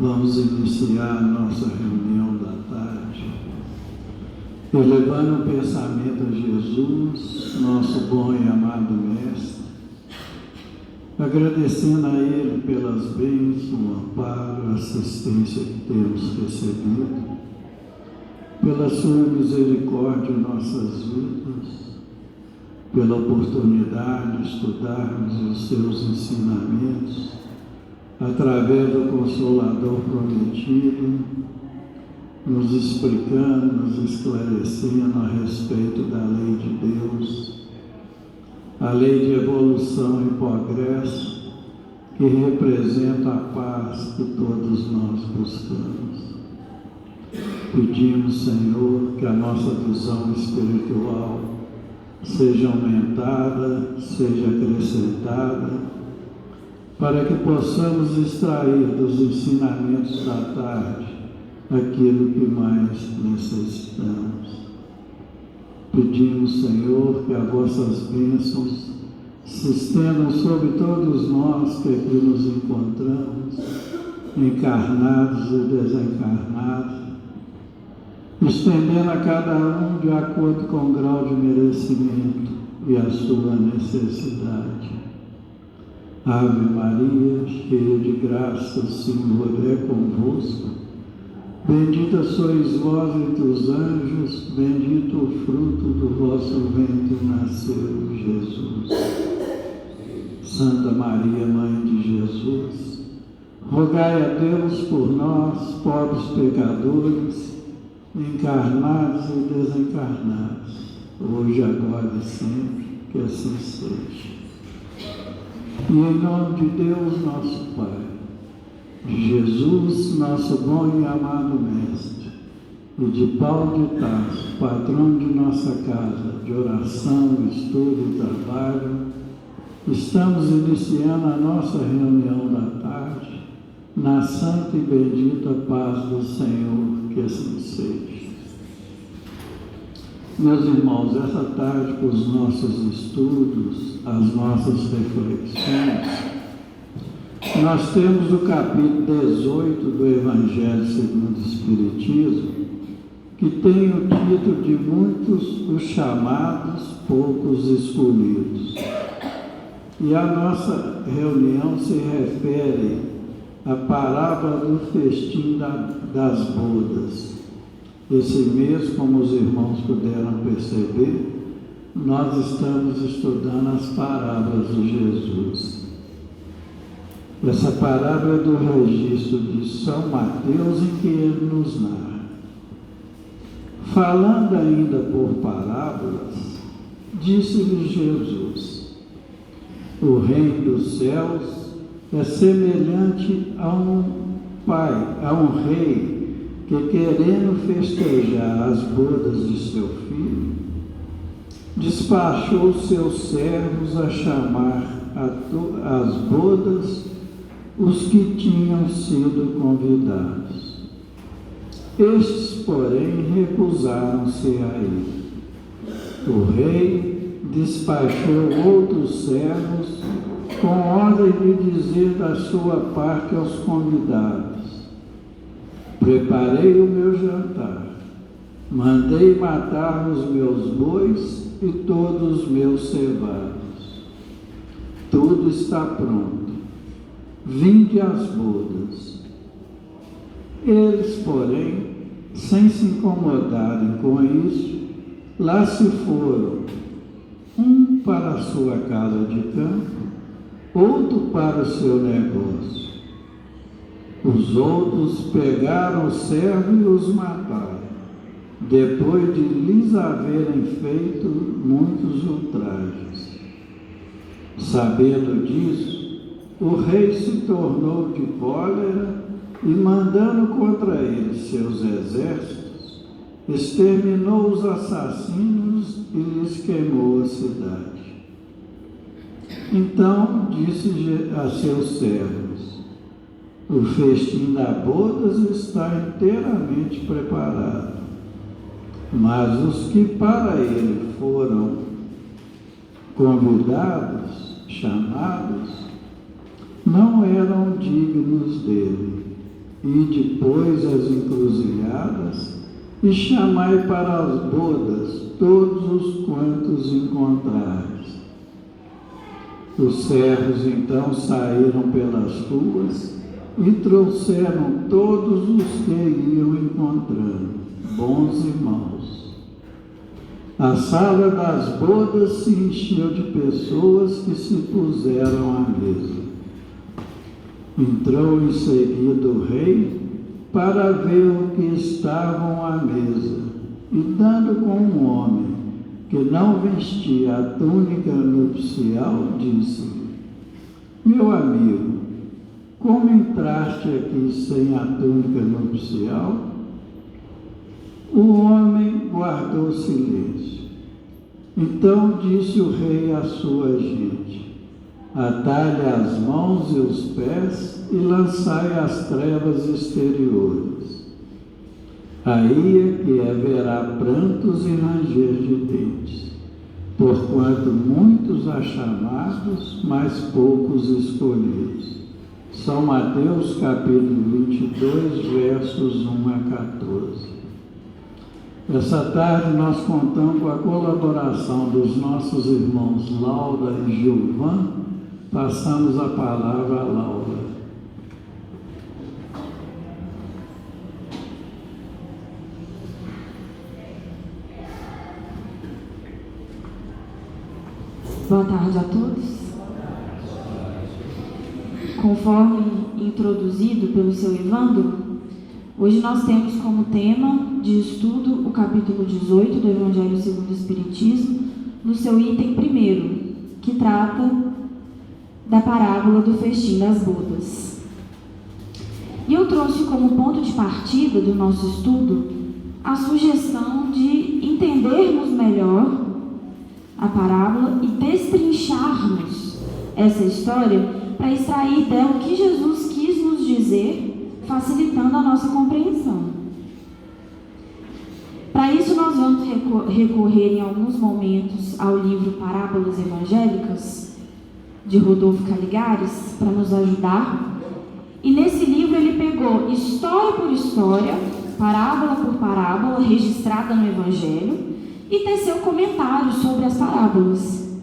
Vamos iniciar a nossa reunião da tarde, elevando o pensamento a Jesus, nosso bom e amado Mestre, agradecendo a Ele pelas bênçãos, o amparo, a assistência que temos recebido, pela sua misericórdia em nossas vidas, pela oportunidade de estudarmos os seus ensinamentos, através do Consolador prometido, nos explicando, nos esclarecendo a respeito da lei de Deus, a lei de evolução e progresso, que representa a paz que todos nós buscamos. Pedimos, Senhor, que a nossa visão espiritual seja aumentada, seja acrescentada, para que possamos extrair dos ensinamentos da tarde aquilo que mais necessitamos. Pedimos, Senhor, que as vossas bênçãos se estendam sobre todos nós que aqui nos encontramos, encarnados e desencarnados, estendendo a cada um de acordo com o grau de merecimento e a sua necessidade. Ave Maria, cheia de graça, o Senhor é convosco. Bendita sois vós entre os anjos, bendito o fruto do vosso ventre nasceu, Jesus. Santa Maria, Mãe de Jesus, rogai a Deus por nós, pobres pecadores, encarnados e desencarnados, hoje, agora e sempre, que assim seja. E em nome de Deus, nosso Pai, de Jesus, nosso bom e amado Mestre, e de Paulo de Tarso, patrão de nossa casa, de oração, estudo e trabalho, estamos iniciando a nossa reunião da tarde, na santa e bendita paz do Senhor, que assim seja. Meus irmãos, essa tarde, com os nossos estudos, as nossas reflexões, nós temos o capítulo 18 do Evangelho segundo o Espiritismo, que tem o título de Muitos os chamados, poucos escolhidos. E a nossa reunião se refere à parábola do festim das bodas. Esse mês, como os irmãos puderam perceber, nós estamos estudando as parábolas de Jesus. Essa parábola é do registro de São Mateus, em que ele nos narra. Falando ainda por parábolas, disse-lhes Jesus: o reino dos céus é semelhante a um rei que, querendo festejar as bodas de seu filho, despachou seus servos a chamar às bodas os que tinham sido convidados. Estes, porém, recusaram-se a ir. O rei despachou outros servos com ordem de dizer da sua parte aos convidados: preparei o meu jantar, mandei matar os meus bois e todos os meus cevados. Tudo está pronto. Vinde às bodas. Eles, porém, sem se incomodarem com isso, lá se foram, um para a sua casa de campo, outro para o seu negócio. Os outros pegaram o servo e os mataram, depois de lhes haverem feito muitos ultrajes. Sabendo disso, o rei se tornou de cólera e, mandando contra eles seus exércitos, exterminou os assassinos e lhes queimou a cidade. Então disse a seus servos: o festim das bodas está inteiramente preparado, mas os que para ele foram convidados, chamados, não eram dignos dele. e depois as encruzilhadas, e chamai para as bodas todos os quantos encontrares. Os servos então saíram pelas ruas e trouxeram todos os que iam encontrando, bons e maus. A sala das bodas se encheu de pessoas que se puseram à mesa. Entrou em seguida o rei para ver o que estavam à mesa, e dando com um homem que não vestia a túnica nupcial, disse: meu amigo, como entraste aqui sem a túnica nupcial? O homem guardou silêncio. Então disse o rei à sua gente: atai-lhe as mãos e os pés e lançai às trevas exteriores. Aí é que haverá prantos e ranger de dentes, porquanto muitos há chamados, mas poucos escolhidos. São Mateus capítulo 22, versos 1 a 14. Essa tarde nós contamos com a colaboração dos nossos irmãos Laura e Gilvan. Passamos a palavra a Laura. Boa tarde a todos. Conforme introduzido pelo seu Evandro, hoje nós temos como tema de estudo o capítulo 18 do Evangelho segundo o Espiritismo, no seu item 1º, que trata da parábola do festim das bodas. E eu trouxe como ponto de partida do nosso estudo a sugestão de entendermos melhor a parábola e destrincharmos essa história para extrair dela o que Jesus quis nos dizer, facilitando a nossa compreensão. Para isso, nós vamos recorrer em alguns momentos ao livro Parábolas Evangélicas, de Rodolfo Caligares, para nos ajudar. E nesse livro ele pegou história por história, parábola por parábola, registrada no Evangelho, e teceu comentários sobre as parábolas.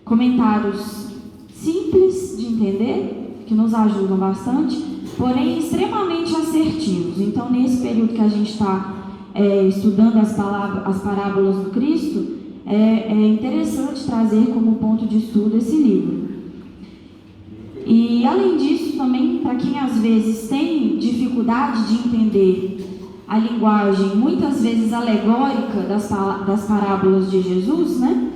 Comentários simples de entender, que nos ajudam bastante, porém extremamente assertivos. Então, nesse período que a gente está estudando as parábolas do Cristo, é interessante trazer como ponto de estudo esse livro. E, além disso, também, para quem às vezes tem dificuldade de entender a linguagem, muitas vezes alegórica das parábolas de Jesus, né?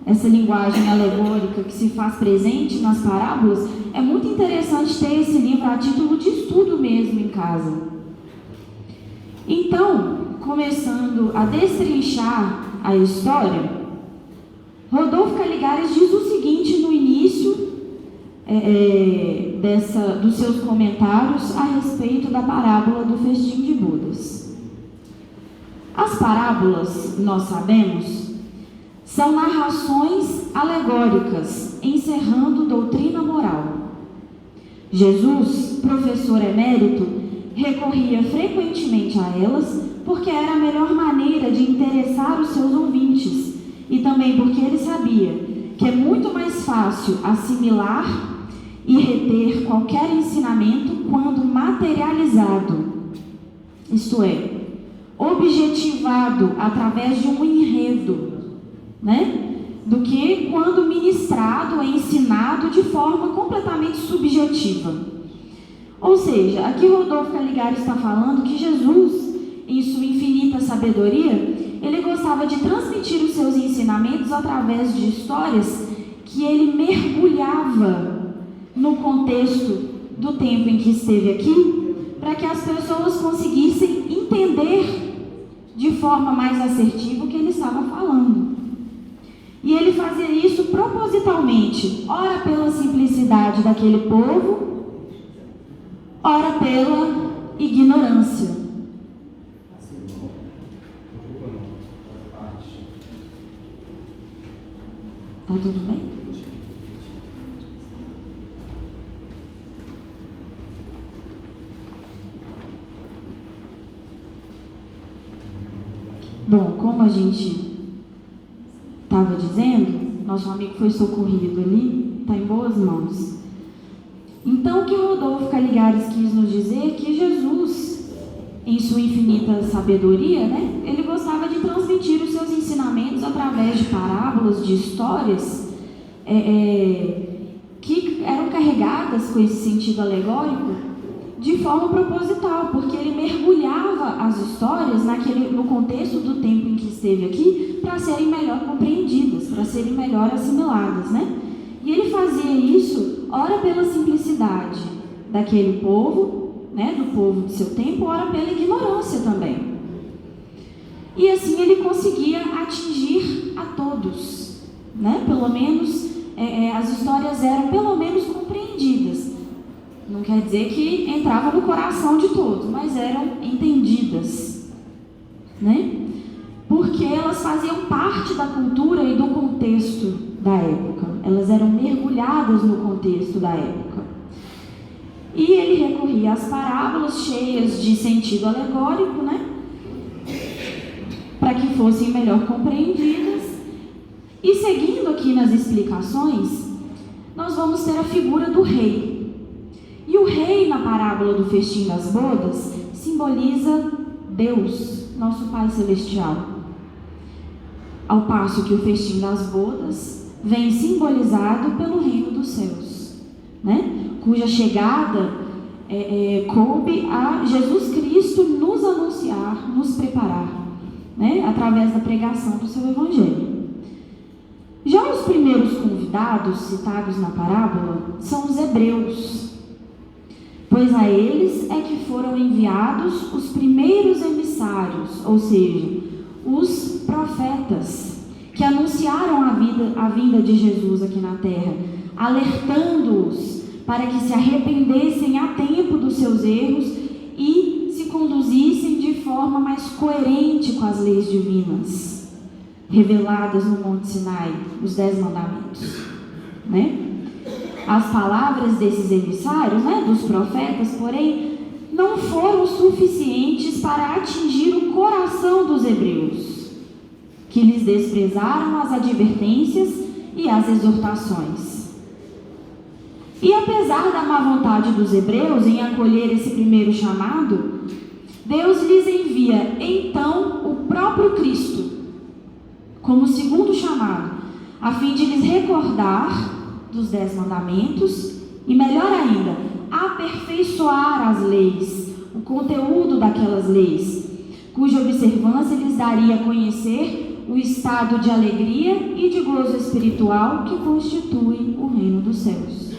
Essa linguagem alegórica que se faz presente nas parábolas, é muito interessante ter esse livro a título de estudo mesmo em casa. Então, começando a destrinchar a história, Rodolfo Caligares diz o seguinte no início dos seus comentários a respeito da parábola do festim de bodas. As parábolas, nós sabemos, são narrações alegóricas, encerrando doutrina moral. Jesus, professor emérito, recorria frequentemente a elas porque era a melhor maneira de interessar os seus ouvintes e também porque ele sabia que é muito mais fácil assimilar e reter qualquer ensinamento quando materializado, isto é, objetivado através de um enredo, né? Do que quando ministrado ou ensinado de forma completamente subjetiva. Ou seja, aqui Rodolfo Caligares está falando que Jesus, em sua infinita sabedoria, ele gostava de transmitir os seus ensinamentos através de histórias que ele mergulhava no contexto do tempo em que esteve aqui, para que as pessoas conseguissem entender de forma mais assertiva o que ele estava falando. E ele fazia isso propositalmente, ora pela simplicidade daquele povo, ora pela ignorância. Tá tudo bem? Bom, como a gente estava dizendo, nosso amigo foi socorrido ali, está em boas mãos. Então, o que Rodolfo Caligares quis nos dizer é que Jesus, em sua infinita sabedoria, né, ele gostava de transmitir os seus ensinamentos através de parábolas, de histórias, que eram carregadas com esse sentido alegórico de forma proposital, porque ele mergulhava as histórias no contexto do tempo em que esteve aqui para serem melhor compreendidas, para serem melhor assimiladas, né? E ele fazia isso, ora pela simplicidade daquele povo, né, do povo de seu tempo, ora pela ignorância também. E assim ele conseguia atingir a todos, né? Pelo menos as histórias eram pelo menos compreendidas. Não quer dizer que entrava no coração de todos, mas eram entendidas, né? Porque elas faziam parte da cultura e do contexto da época. Elas eram mergulhadas no contexto da época. E ele recorria às parábolas cheias de sentido alegórico, né? Para que fossem melhor compreendidas. E seguindo aqui nas explicações, nós vamos ter a figura do rei. E o rei, na parábola do festim das bodas, simboliza Deus, nosso Pai Celestial. Ao passo que o festim das bodas vem simbolizado pelo reino dos céus, né? Cuja chegada coube a Jesus Cristo nos anunciar, nos preparar, né? Através da pregação do seu evangelho. Já os primeiros convidados citados na parábola são os hebreus, pois a eles é que foram enviados os primeiros emissários, ou seja, os profetas, que anunciaram a vinda de Jesus aqui na terra, alertando-os para que se arrependessem a tempo dos seus erros e se conduzissem de forma mais coerente com as leis divinas, reveladas no Monte Sinai, os 10 mandamentos, né? As palavras desses emissários, né, dos profetas, porém, não foram suficientes para atingir o coração dos hebreus, que lhes desprezaram as advertências e as exortações. E apesar da má vontade dos hebreus em acolher esse primeiro chamado, Deus lhes envia então o próprio Cristo como segundo chamado, a fim de lhes recordar dos 10 mandamentos e, melhor ainda, aperfeiçoar as leis, o conteúdo daquelas leis, cuja observância lhes daria a conhecer o estado de alegria e de gozo espiritual que constitui o reino dos céus,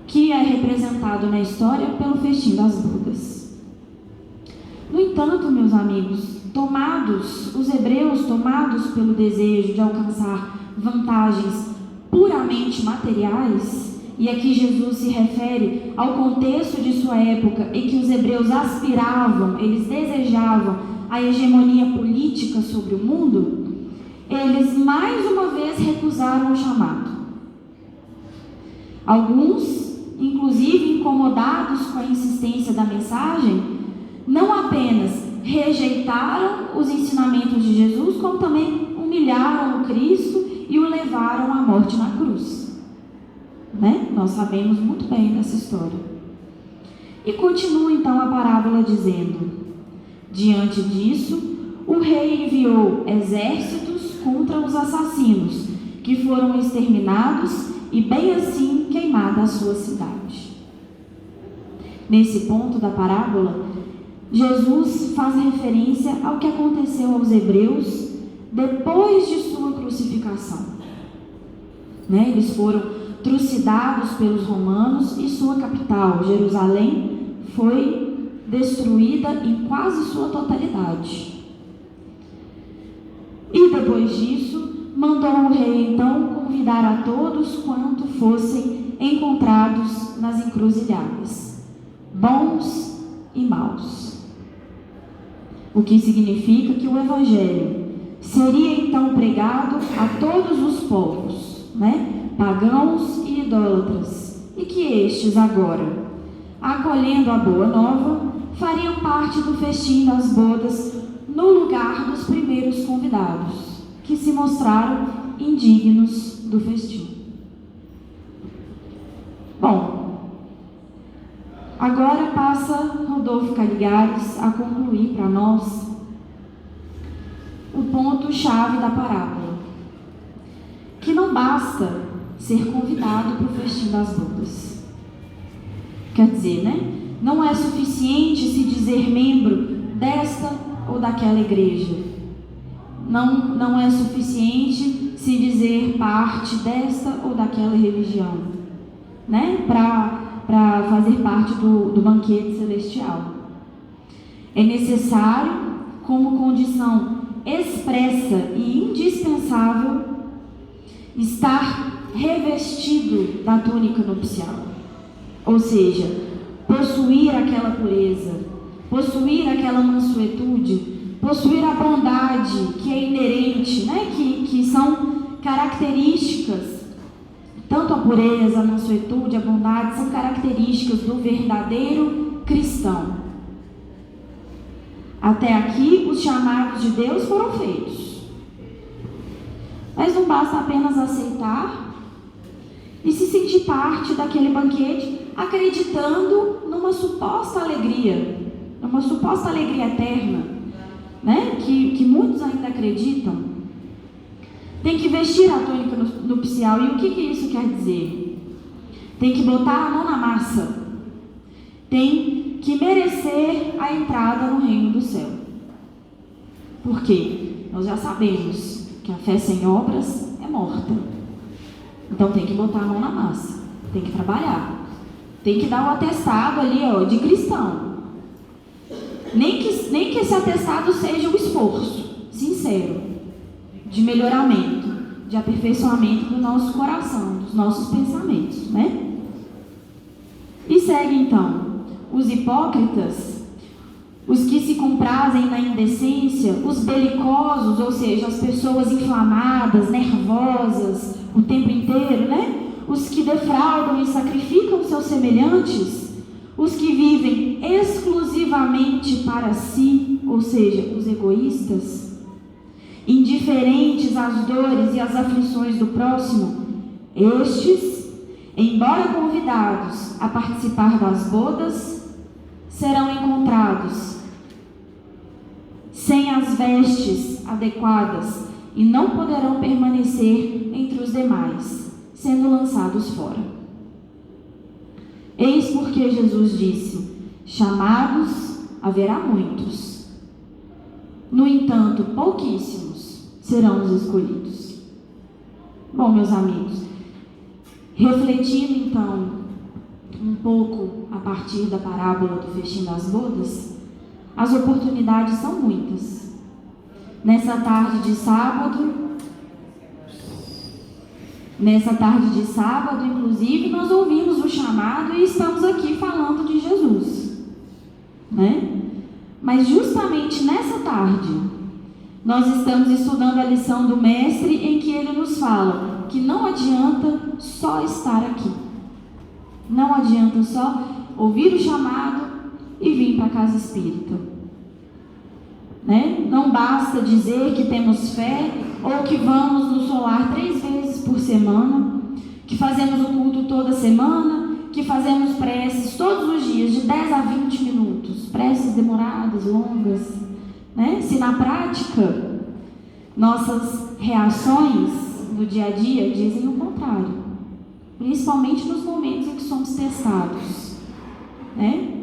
que é representado na história pelo festim das bodas. No entanto, meus amigos, os hebreus tomados pelo desejo de alcançar vantagens puramente materiais, e aqui Jesus se refere ao contexto de sua época em que os hebreus aspiravam, eles desejavam a hegemonia política sobre o mundo, eles mais uma vez recusaram o chamado. Alguns, inclusive incomodados com a insistência da mensagem, não apenas rejeitaram os ensinamentos de Jesus, como também humilharam o Cristo e o levaram à morte na cruz, né? Nós sabemos muito bem dessa história. E continua então a parábola dizendo: diante disso, o rei enviou exércitos contra os assassinos, que foram exterminados e bem assim queimada a sua cidade. Nesse ponto da parábola, Jesus faz referência ao que aconteceu aos hebreus depois de sua crucificação, né? Eles foram trucidados pelos romanos e sua capital, Jerusalém, foi destruída em quase sua totalidade. E depois disso, mandou o rei então convidar a todos quanto fossem encontrados nas encruzilhadas, bons e maus. O que significa que o evangelho seria então pregado a todos os povos, né? Pagãos e idólatras, e que estes agora, acolhendo a boa nova, fariam parte do festim das bodas no lugar dos primeiros convidados, que se mostraram indignos do festim. Bom, agora passa Rodolfo Caligares a concluir para nós o ponto-chave da parábola, que não basta ser convidado para o festim das bodas. Quer dizer, né? Não é suficiente se dizer membro desta ou daquela igreja. Não é suficiente se dizer parte desta ou daquela religião, né? Para fazer parte do banquete celestial. É necessário, como condição expressa e indispensável, estar revestido da túnica nupcial. Ou seja, possuir aquela pureza, possuir aquela mansuetude, possuir a bondade que é inerente, né? que são características, tanto a pureza, a mansuetude, a bondade, são características do verdadeiro cristão. Até aqui, os chamados de Deus foram feitos. Mas não basta apenas aceitar e se sentir parte daquele banquete, acreditando numa suposta alegria eterna, né? que muitos ainda acreditam. Tem que vestir a túnica nupcial. E o que isso quer dizer? Tem que botar a mão na massa. Tem que merecer a entrada no reino do céu. Por quê? Nós já sabemos que a fé sem obras é morta. Então tem que botar a mão na massa. Tem que trabalhar. Tem que dar um atestado ali, de cristão. Nem que esse atestado seja um esforço sincero de melhoramento, de aperfeiçoamento do nosso coração, dos nossos pensamentos, né? E segue então os hipócritas, os que se comprazem na indecência, os belicosos, ou seja, as pessoas inflamadas, nervosas o tempo inteiro, né? Os que defraudam e sacrificam seus semelhantes, os que vivem exclusivamente para si, ou seja, os egoístas, indiferentes às dores e às aflições do próximo, estes, embora convidados a participar das bodas, serão encontrados sem as vestes adequadas e não poderão permanecer entre os demais, sendo lançados fora. Eis porque Jesus disse: chamados haverá muitos, no entanto, pouquíssimos serão os escolhidos. Bom, meus amigos, refletindo então um pouco a partir da parábola do festim das bodas, as oportunidades são muitas. Nessa tarde de sábado, inclusive, nós ouvimos o chamado e estamos aqui falando de Jesus, né? Mas justamente nessa tarde, nós estamos estudando a lição do Mestre, em que ele nos fala que não adianta só estar aqui. Não adianta só ouvir o chamado e vir para a casa espírita, né? Não basta dizer que temos fé ou que vamos no solar 3 vezes por semana, que fazemos o culto toda semana, que fazemos preces todos os dias, de 10 a 20 minutos, preces demoradas, longas, né? Se na prática nossas reações no dia a dia dizem o contrário, principalmente nos momentos em que somos testados, né?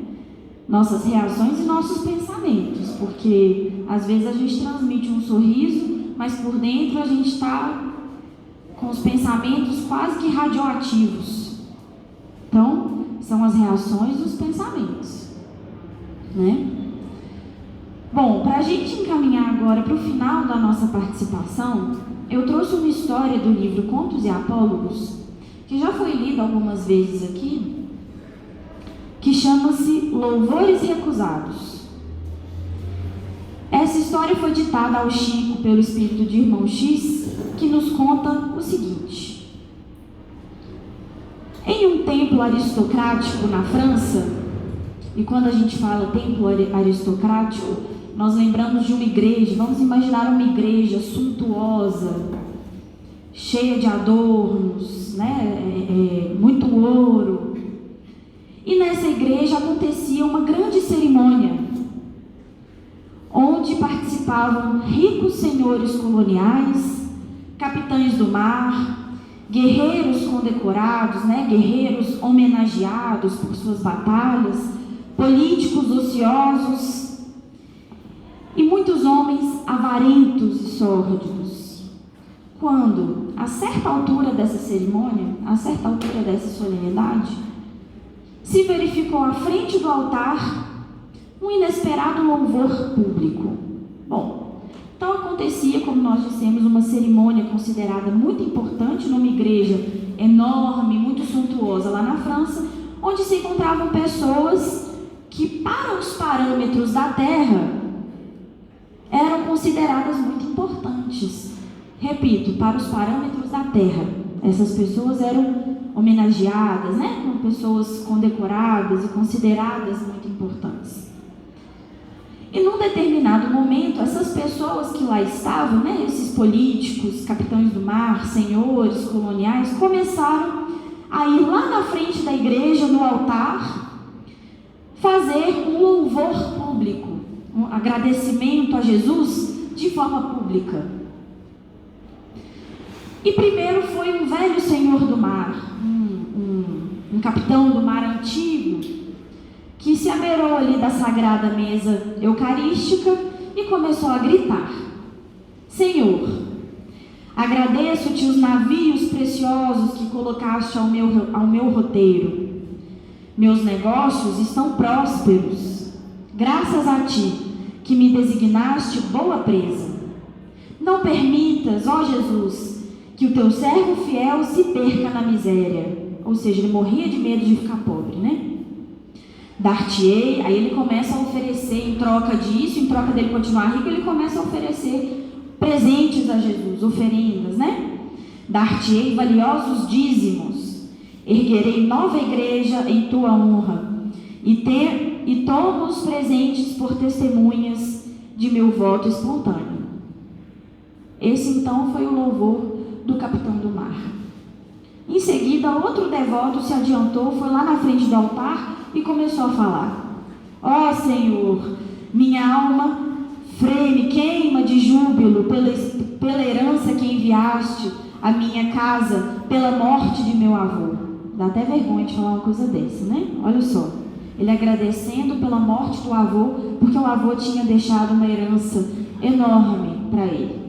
Nossas reações e nossos pensamentos, porque às vezes a gente transmite um sorriso, mas por dentro a gente está com os pensamentos quase que radioativos. Então, são as reações dos pensamentos, né? Bom, para a gente encaminhar agora para o final da nossa participação, eu trouxe uma história do livro Contos e Apólogos, que já foi lida algumas vezes aqui, que chama-se Louvores Recusados. Essa história foi ditada ao Chico pelo espírito de Irmão X, que nos conta o seguinte: em um templo aristocrático na França, e quando a gente fala templo aristocrático, nós lembramos de uma igreja, vamos imaginar uma igreja suntuosa, cheia de adornos, né? Muito ouro. E nessa igreja acontecia uma grande cerimônia, onde participavam ricos senhores coloniais, capitães do mar, guerreiros condecorados, né? Guerreiros homenageados por suas batalhas, políticos ociosos e muitos homens avarentos e sórdidos. Quando, a certa altura dessa cerimônia, a certa altura dessa solenidade, se verificou à frente do altar um inesperado louvor público. Bom, então acontecia, como nós dissemos, uma cerimônia considerada muito importante numa igreja enorme, muito suntuosa lá na França, onde se encontravam pessoas que, para os parâmetros da terra, eram consideradas muito importantes. Repito, para os parâmetros da terra, essas pessoas eram homenageadas, né? Como pessoas condecoradas e consideradas muito importantes. E num determinado momento, essas pessoas que lá estavam, né? Esses políticos, capitães do mar, senhores coloniais, começaram a ir lá na frente da igreja, no altar, fazer um louvor público, um agradecimento a Jesus de forma pública. E primeiro foi um velho senhor do mar, um capitão do mar antigo, que se abeirou ali da sagrada mesa eucarística e começou a gritar: Senhor, agradeço-te os navios preciosos que colocaste ao meu roteiro. Meus negócios estão prósperos, graças a ti, que me designaste boa presa. Não permitas, ó Jesus, que o teu servo fiel se perca na miséria. Ou seja, ele morria de medo de ficar pobre, né? Dar-te-ei, aí ele começa a oferecer, em troca disso, em troca dele continuar rico, ele começa a oferecer presentes a Jesus, oferendas, né? Dar-te-ei valiosos dízimos, erguerei nova igreja em tua honra, e tomo os presentes por testemunhas de meu voto espontâneo. Esse então foi o louvor do capitão do mar. Em seguida, outro devoto se adiantou, foi lá na frente do altar e começou a falar: ó Senhor, minha alma freme, queima de júbilo pela herança que enviaste à minha casa pela morte de meu avô. Dá até vergonha de falar uma coisa dessa, né? Olha só, ele agradecendo pela morte do avô, porque o avô tinha deixado uma herança enorme para ele.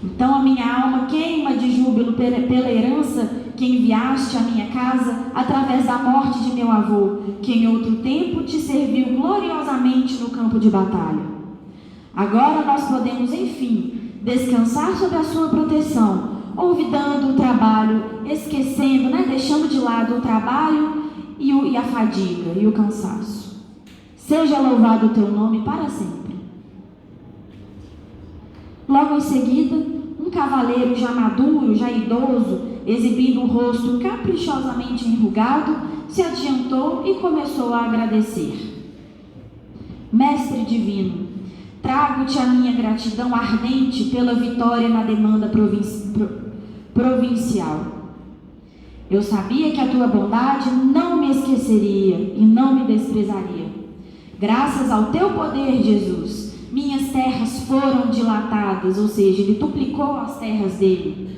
Então a minha alma queima de júbilo pela herança que enviaste à minha casa através da morte de meu avô, que em outro tempo te serviu gloriosamente no campo de batalha. Agora nós podemos, enfim, descansar sob a sua proteção, olvidando o trabalho, esquecendo, né, deixando de lado o trabalho e a fadiga e o cansaço. Seja louvado o teu nome para sempre. Logo em seguida, um cavaleiro já maduro, já idoso, exibindo o rosto caprichosamente enrugado, se adiantou e começou a agradecer. Mestre divino, trago-te a minha gratidão ardente pela vitória na demanda provincial. Eu sabia que a tua bondade não me esqueceria e não me desprezaria. Graças ao teu poder, Jesus, minhas terras foram dilatadas, ou seja, ele duplicou as terras dele.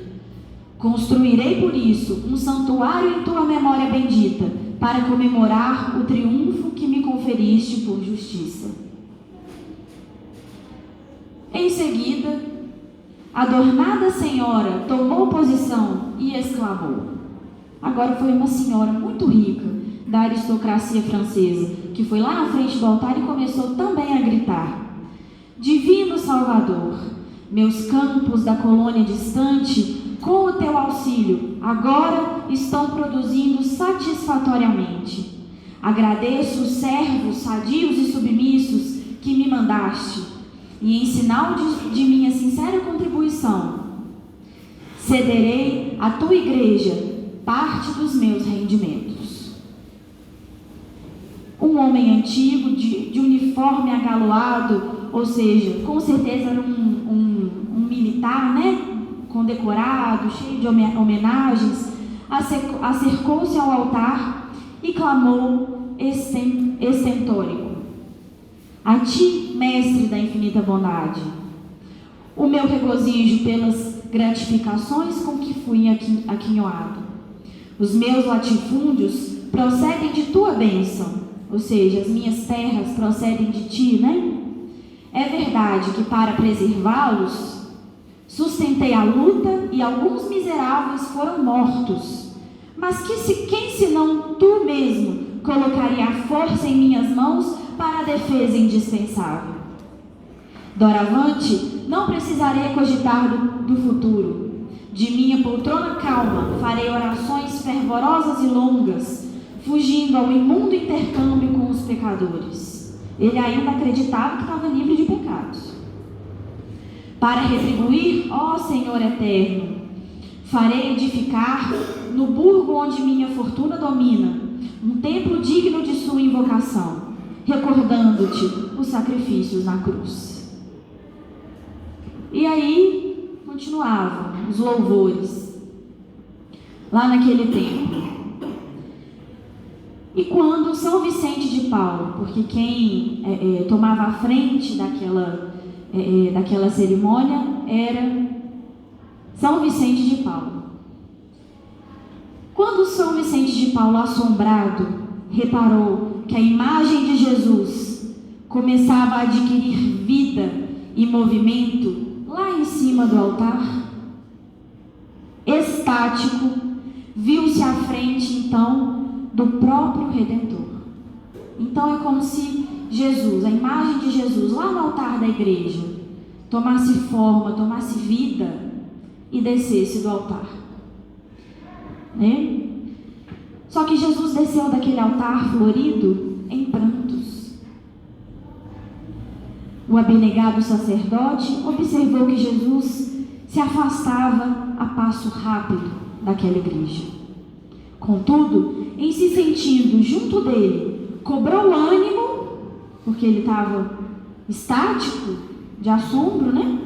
Construirei por isso um santuário em tua memória bendita, para comemorar o triunfo que me conferiste por justiça. Em seguida, a adornada senhora tomou posição e exclamou. Agora foi uma senhora muito rica da aristocracia francesa, que foi lá na frente do altar e começou também a gritar: Divino Salvador, meus campos da colônia distante, com o teu auxílio, agora estão produzindo satisfatoriamente. Agradeço os servos sadios e submissos que me mandaste, e em sinal de minha sincera contribuição, cederei à tua igreja parte dos meus rendimentos. Um um homem antigo, de uniforme agaloado, ou seja, com certeza era um militar, né? Condecorado, cheio de homenagens, acercou-se ao altar e clamou estentônico: a ti, mestre da infinita bondade, o meu regozijo pelas gratificações com que fui aquinhoado. Os meus latifúndios procedem de tua bênção, ou seja, as minhas terras procedem de ti, né? É verdade que para preservá-los sustentei a luta e alguns miseráveis foram mortos, mas quem senão tu mesmo colocaria a força em minhas mãos para a defesa indispensável? Doravante, não precisarei cogitar do futuro. De minha poltrona calma, farei orações fervorosas e longas, fugindo ao imundo intercâmbio com os pecadores. Ele ainda acreditava que estava livre de pecados. Para retribuir, ó Senhor eterno, farei edificar no burgo onde minha fortuna domina um templo digno de sua invocação, recordando-te os sacrifícios na cruz. E aí continuavam os louvores lá naquele templo. E quando São Vicente de Paulo, porque quem tomava a frente daquela cerimônia era São Vicente de Paulo. Quando São Vicente de Paulo, assombrado, reparou que a imagem de Jesus começava a adquirir vida e movimento lá em cima do altar, estático, viu-se à frente então do próprio Redentor. Então é como se Jesus, a imagem de Jesus lá no altar da igreja, tomasse forma, tomasse vida e descesse do altar, né? Só que Jesus desceu daquele altar florido em prantos. O abnegado sacerdote observou que Jesus se afastava a passo rápido daquela igreja. Contudo, em se sentindo junto dele, cobrou ânimo, porque ele estava estático, de assombro, né?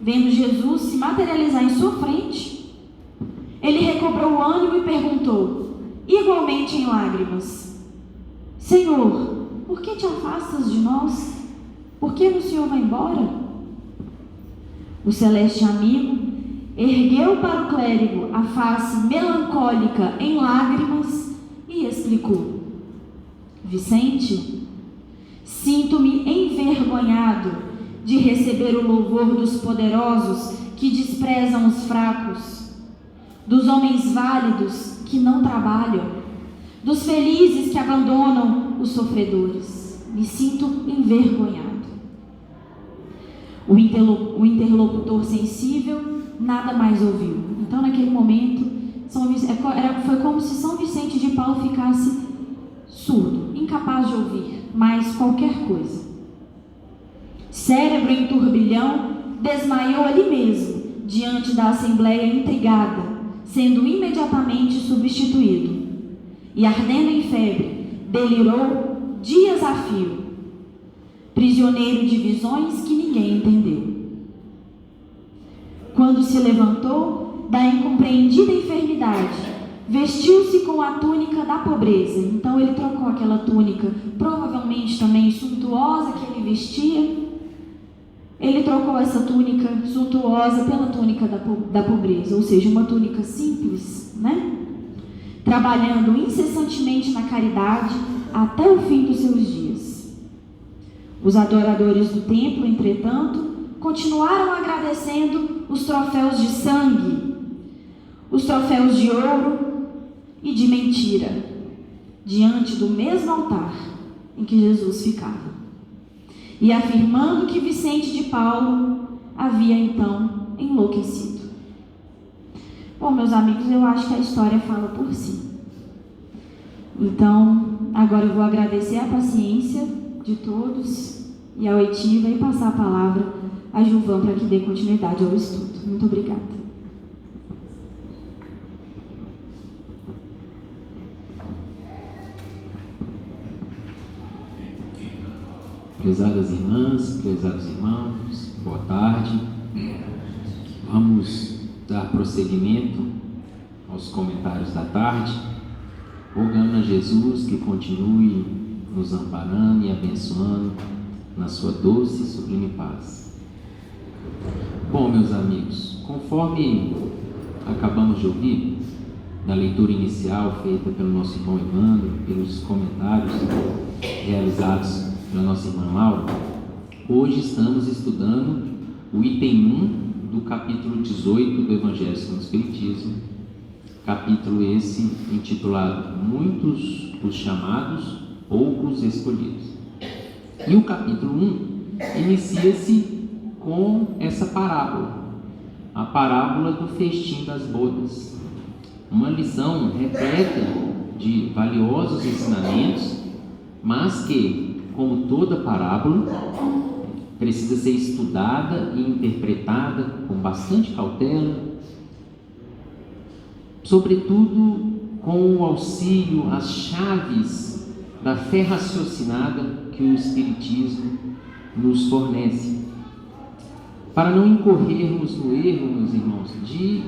Vendo Jesus se materializar em sua frente, ele recobrou o ânimo e perguntou, igualmente em lágrimas: Senhor, por que te afastas de nós? Por que o Senhor vai embora? O celeste amigo ergueu para o clérigo a face melancólica em lágrimas e explicou: Vicente, sinto-me envergonhado de receber o louvor dos poderosos que desprezam os fracos, dos homens válidos que não trabalham, dos felizes que abandonam os sofredores. Me sinto envergonhado. O interlocutor sensível nada mais ouviu. Então, naquele momento, foi como se São Vicente de Paulo ficasse surdo, incapaz de ouvir mais qualquer coisa. Cérebro em turbilhão, desmaiou ali mesmo, diante da assembleia intrigada, sendo imediatamente substituído. E ardendo em febre, delirou dias a fio, prisioneiro de visões que ninguém entendeu. Quando se levantou da incompreendida enfermidade, vestiu-se com a túnica da pobreza. Então ele trocou aquela túnica, provavelmente também suntuosa, que ele vestia. Ele trocou essa túnica suntuosa pela túnica da pobreza, ou seja, uma túnica simples, né? Trabalhando incessantemente na caridade até o fim dos seus dias. Os adoradores do templo, entretanto, continuaram agradecendo os troféus de sangue, os troféus de ouro e de mentira, diante do mesmo altar em que Jesus ficava, e afirmando que Vicente de Paulo havia então enlouquecido. Bom, meus amigos, eu acho que a história fala por si. Então, agora eu vou agradecer a paciência de todos e a oitiva e passar a palavra a Gilvan para que dê continuidade ao estudo. Muito obrigada. Prezadas irmãs, prezados irmãos, boa tarde. Vamos dar prosseguimento aos comentários da tarde, rogando a Jesus que continue nos amparando e abençoando na sua doce e sublime paz. Bom, meus amigos, conforme acabamos de ouvir na leitura inicial feita pelo nosso irmão Evandro, pelos comentários realizados pela nossa irmã Laura, hoje estamos estudando o item 1 do capítulo 18 do Evangelho segundo o Espiritismo, capítulo esse intitulado Muitos os chamados, poucos escolhidos. E o capítulo 1 inicia-se com essa parábola, a parábola do festim das bodas, uma lição repleta de valiosos ensinamentos, mas que, como toda parábola, precisa ser estudada e interpretada com bastante cautela, sobretudo com o auxílio, as chaves da fé raciocinada que o Espiritismo nos fornece, para não incorrermos no erro, meus irmãos, de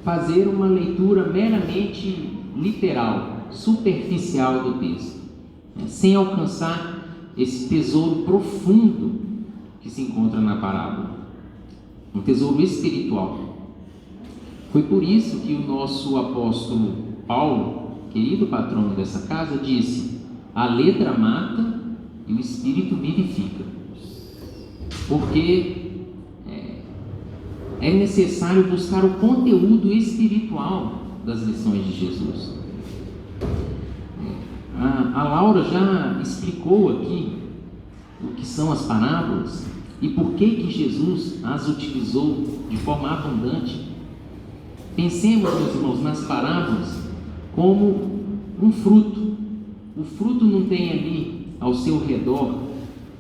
fazer uma leitura meramente literal, superficial do texto, sem alcançar esse tesouro profundo que se encontra na parábola, um tesouro espiritual. Foi por isso que o nosso apóstolo Paulo, querido patrono dessa casa, disse: a letra mata e o espírito vivifica, porque é necessário buscar o conteúdo espiritual das lições de Jesus. A Laura já explicou aqui o que são as parábolas e por que Jesus as utilizou de forma abundante. Pensemos, meus irmãos, nas parábolas como um fruto. O fruto não tem ali ao seu redor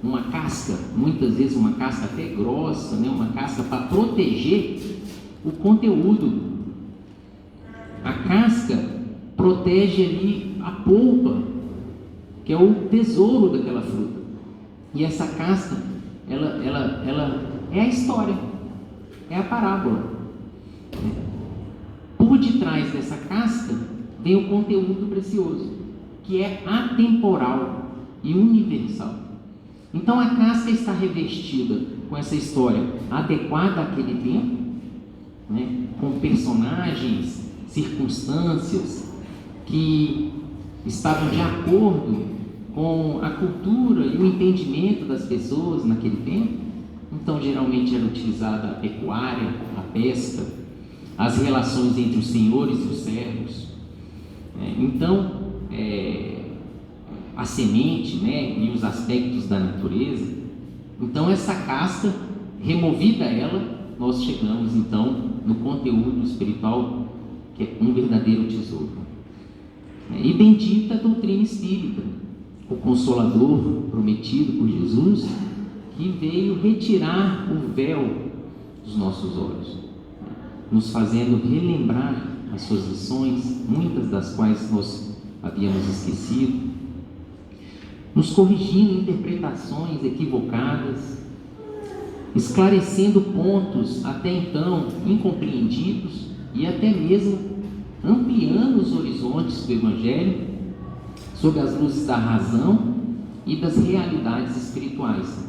uma casca, muitas vezes uma casca até grossa, uma casca para proteger o conteúdo. A casca protege ali a polpa, que é o tesouro daquela fruta. E essa casca, ela é a história, é a parábola. Por detrás dessa casca vem o conteúdo precioso, que é atemporal e universal. Então a casca está revestida com essa história adequada àquele tempo, com personagens, circunstâncias que estavam de acordo com a cultura e o entendimento das pessoas naquele tempo. Então geralmente era utilizada a pecuária, a pesca, as relações entre os senhores e os servos. A semente, e os aspectos da natureza. Então essa casca, removida ela, nós chegamos então no conteúdo espiritual, que é um verdadeiro tesouro. E bendita a doutrina espírita, o Consolador prometido por Jesus, que veio retirar o véu dos nossos olhos, nos fazendo relembrar as suas lições, muitas das quais nós havíamos esquecido, nos corrigindo interpretações equivocadas, esclarecendo pontos até então incompreendidos e até mesmo ampliando os horizontes do Evangelho sob as luzes da razão e das realidades espirituais.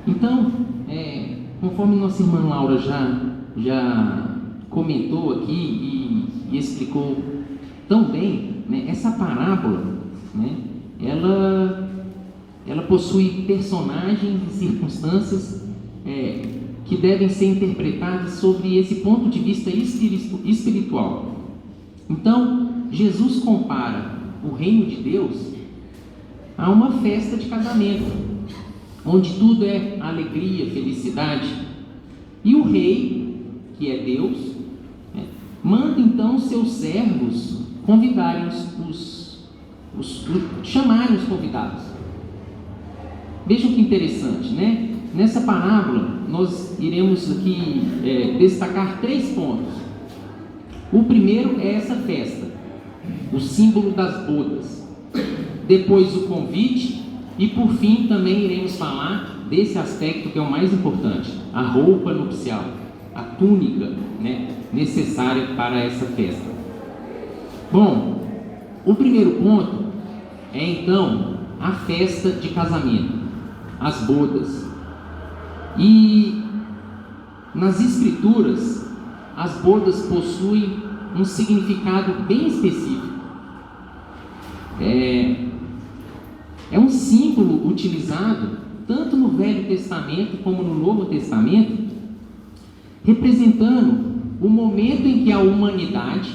Então, conforme nossa irmã Laura já comentou aqui e explicou tão bem, essa parábola, ela possui personagens e circunstâncias que devem ser interpretadas sobre esse ponto de vista espiritual. Então, Jesus compara o reino de Deus a uma festa de casamento, onde tudo é alegria, felicidade, e o rei, que é Deus, manda então seus servos convidarem chamarem os convidados. Vejam que interessante, Nessa parábola, nós iremos aqui destacar 3 pontos. O primeiro é essa festa, o símbolo das bodas. depois o convite e por fim também iremos falar desse aspecto que é o mais importante, a roupa nupcial, a túnica, né, necessária para essa festa. Bom, o primeiro ponto é então a festa de casamento, as bodas. E nas escrituras, as bodas possuem um significado bem específico. É um símbolo utilizado tanto no Velho Testamento como no Novo Testamento, representando o momento em que a humanidade,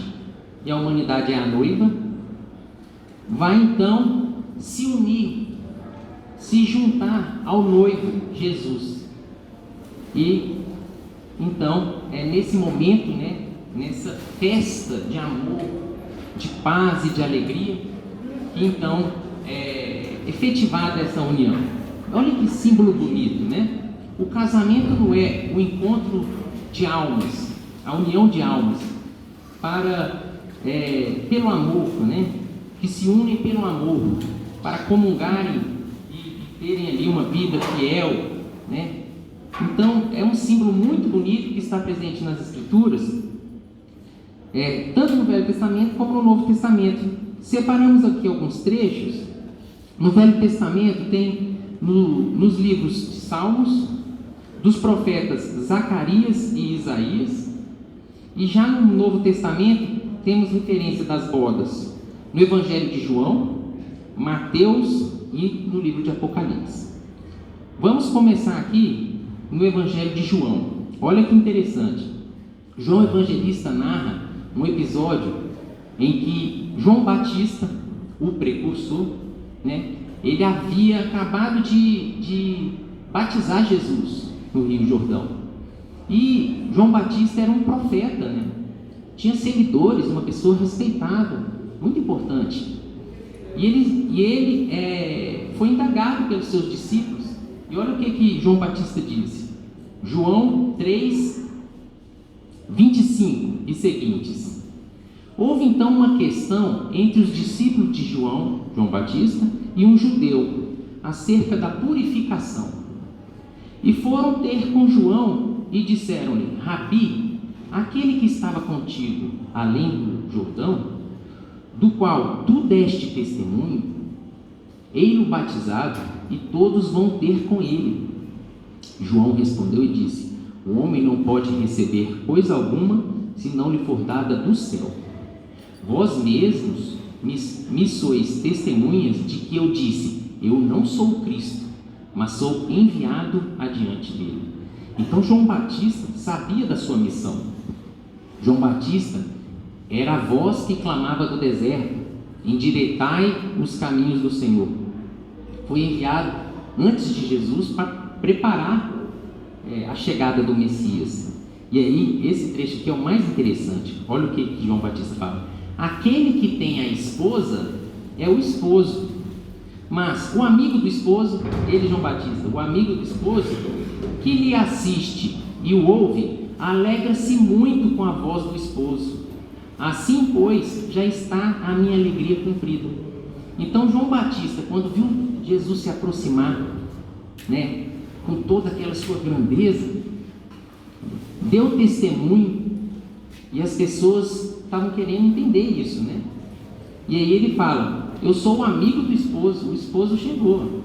e a humanidade é a noiva, vai então se unir, se juntar ao noivo Jesus. E então é nesse momento, né, nessa festa de amor, de paz e de alegria, que então é efetivada essa união. Olha que símbolo bonito, né? O casamento não é o encontro de almas, a união de almas, pelo amor, né? Que se unem pelo amor, para comungarem e terem ali uma vida fiel, né? Então, é um símbolo muito bonito que está presente nas Escrituras, tanto no Velho Testamento como no Novo Testamento. Separamos aqui alguns trechos. No Velho Testamento tem nos livros de Salmos, dos profetas Zacarias e Isaías, e já no Novo Testamento temos referência das bodas no Evangelho de João, Mateus e no livro de Apocalipse. Vamos começar aqui no Evangelho de João. Olha que interessante. João Evangelista narra um episódio em que João Batista, o precursor, né, ele havia acabado de batizar Jesus no Rio Jordão. E João Batista era um profeta, né? Tinha seguidores, uma pessoa respeitada, muito importante. E ele foi indagado pelos seus discípulos. E olha o que João Batista disse. João 3, 25 e seguintes. Houve então uma questão entre os discípulos de João Batista, e um judeu, acerca da purificação. E foram ter com João e disseram-lhe: Rabi, aquele que estava contigo além do Jordão, do qual tu deste testemunho, ei-lo batizado, e todos vão ter com ele. João respondeu e disse: o homem não pode receber coisa alguma, se não lhe for dada do céu. Vós mesmos me sois testemunhas de que eu disse: eu não sou o Cristo, mas sou enviado adiante dele. Então João Batista sabia da sua missão. João Batista era a voz que clamava do deserto: endireitai os caminhos do Senhor. Foi enviado antes de Jesus para preparar a chegada do Messias. E aí, esse trecho aqui é o mais interessante. Olha o que João Batista fala: aquele que tem a esposa é o esposo, mas o amigo do esposo, ele, João Batista, o amigo do esposo que lhe assiste e o ouve, alegra-se muito com a voz do esposo. Assim, pois, já está a minha alegria cumprida. Então João Batista, quando viu Jesus se aproximar, né, com toda aquela sua grandeza, deu testemunho, e as pessoas estavam querendo entender isso, né? E aí ele fala: eu sou o amigo do esposo, o esposo chegou.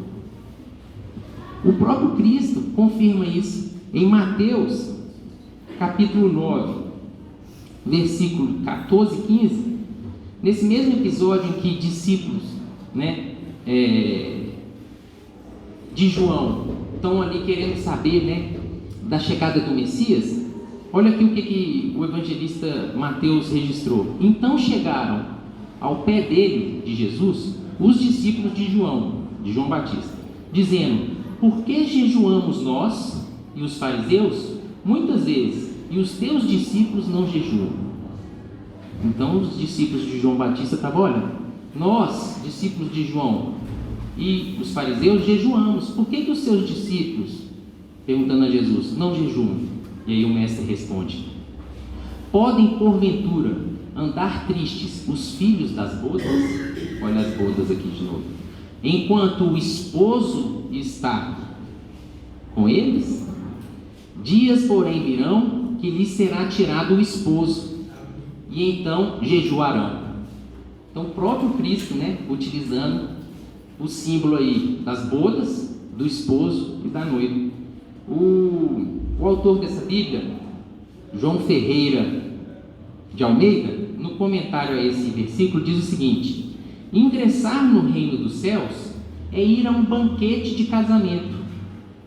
O próprio Cristo confirma isso em Mateus capítulo 9, versículo 14 e 15. Nesse mesmo episódio em que discípulos, né, de João estão ali querendo saber, né, da chegada do Messias, olha aqui o que o evangelista Mateus registrou. Então chegaram ao pé dele, de Jesus, os discípulos de João Batista, dizendo: por que jejuamos nós e os fariseus muitas vezes, e os teus discípulos não jejuam? Então os discípulos de João Batista estavam: olha, nós, discípulos de João, e os fariseus jejuamos, por que os seus discípulos, perguntando a Jesus, não jejuam? E aí o mestre responde: podem porventura andar tristes os filhos das bodas? Olha as bodas aqui de novo. Enquanto o esposo está com eles, dias, porém, virão que lhes será tirado o esposo, e então jejuarão. Então, o próprio Cristo, utilizando o símbolo aí das bodas, do esposo e da noiva. O autor dessa Bíblia, João Ferreira de Almeida, no comentário a esse versículo, diz o seguinte: ingressar no reino dos céus é ir a um banquete de casamento.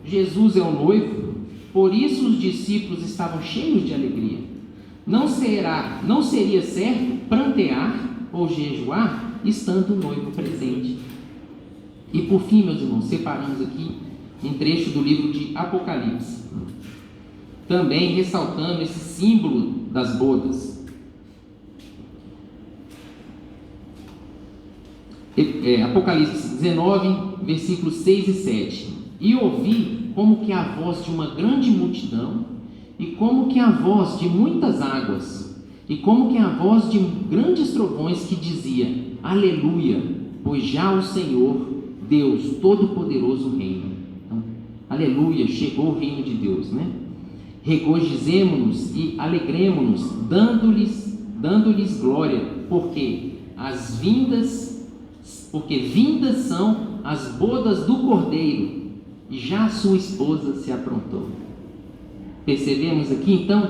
Jesus é o noivo, por isso os discípulos estavam cheios de alegria. Não seria certo prantear ou jejuar estando o noivo presente. E por fim, meus irmãos, separamos aqui um trecho do livro de Apocalipse, também ressaltando esse símbolo das bodas. Apocalipse 19, versículos 6 e 7. E ouvi como que a voz de uma grande multidão, e como que a voz de muitas águas, e como que a voz de grandes trovões, que dizia: aleluia, pois já o Senhor Deus Todo-Poderoso reina. Então, aleluia, chegou o reino de Deus, Regozijemo-nos e alegremo-nos, dando-lhes glória, porque vindas são as bodas do Cordeiro, e já a sua esposa se aprontou. Percebemos aqui então